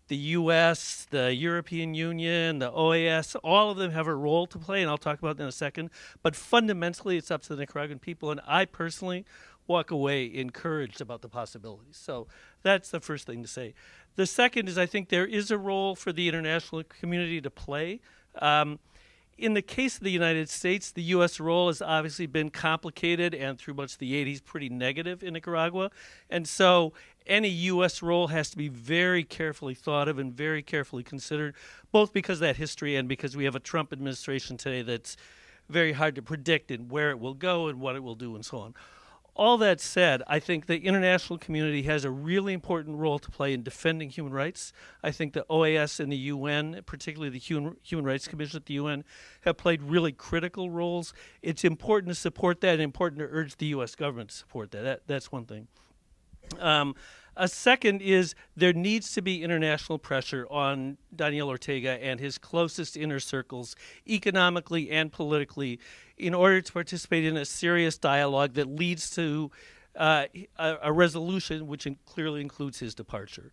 The U.S., the European Union, the OAS, all of them have a role to play, and I'll talk about that in a second. But fundamentally, it's up to the Nicaraguan people, and I personally walk away encouraged about the possibilities. So that's the first thing to say. The second is I think there is a role for the international community to play. In the case of the United States, the U.S. role has obviously been complicated and through much of the 80s pretty negative in Nicaragua. And so any U.S. role has to be very carefully thought of and very carefully considered, both because of that history and because we have a Trump administration today that's very hard to predict in where it will go and what it will do and so on. All that said, I think the international community has a really important role to play in defending human rights. I think the OAS and the UN, particularly the Human Rights Commission at the UN, have played really critical roles. It's important to support that and important to urge the U.S. government to support that. That's one thing. A second is there needs to be international pressure on Daniel Ortega and his closest inner circles, economically and politically, in order to participate in a serious dialogue that leads to a resolution which clearly includes his departure.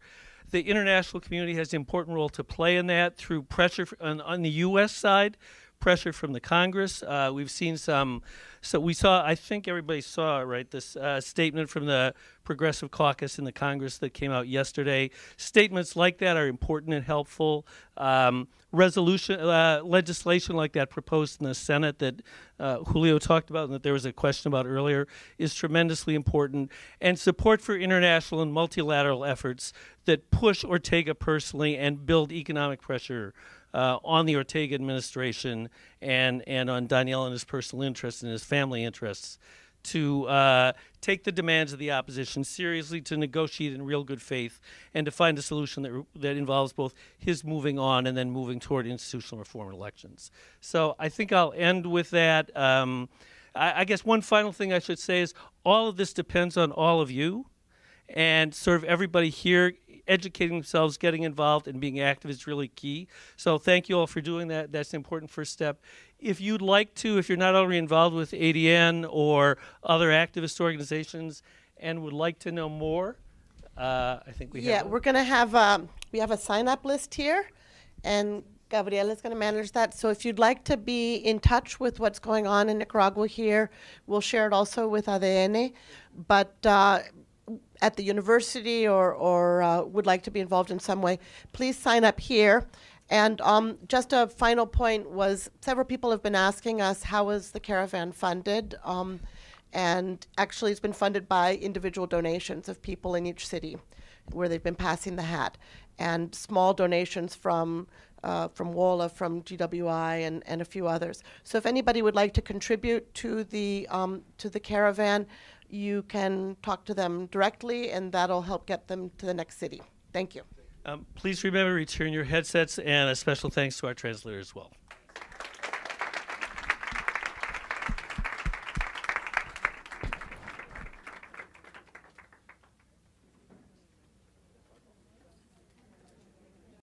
The international community has an important role to play in that through pressure on the U.S. side, pressure from the Congress. We've seen some. So we saw. I think everybody saw, right, this statement from the Progressive Caucus in the Congress that came out yesterday. Statements like that are important and helpful. Legislation like that proposed in the Senate that Julio talked about and that there was a question about earlier is tremendously important. And support for international and multilateral efforts that push Ortega personally and build economic pressure on the Ortega administration and on Daniel and his personal interests and his family interests to take the demands of the opposition seriously, to negotiate in real good faith, and to find a solution that involves both his moving on and then moving toward institutional reform and elections. So I think I'll end with that. I guess one final thing I should say is all of this depends on all of you and sort of everybody here educating themselves, getting involved, and being active is really key. So thank you all for doing that. That's an important first step. If you'd like to, if you're not already involved with ADN or other activist organizations and would like to know more, I think we have. Yeah, we're going to have we have a sign-up list here, and Gabriela is going to manage that. So if you'd like to be in touch with what's going on in Nicaragua here, we'll share it also with ADN. But at the university or would like to be involved in some way, please sign up here. And just a final point was several people have been asking us, how is the caravan funded? And actually it's been funded by individual donations of people in each city where they've been passing the hat, and small donations from WOLA, from GWI, and a few others. So if anybody would like to contribute to the caravan, you can talk to them directly, and that'll help get them to the next city. Thank you. Please remember, return your headsets, and a special thanks to our translator as well.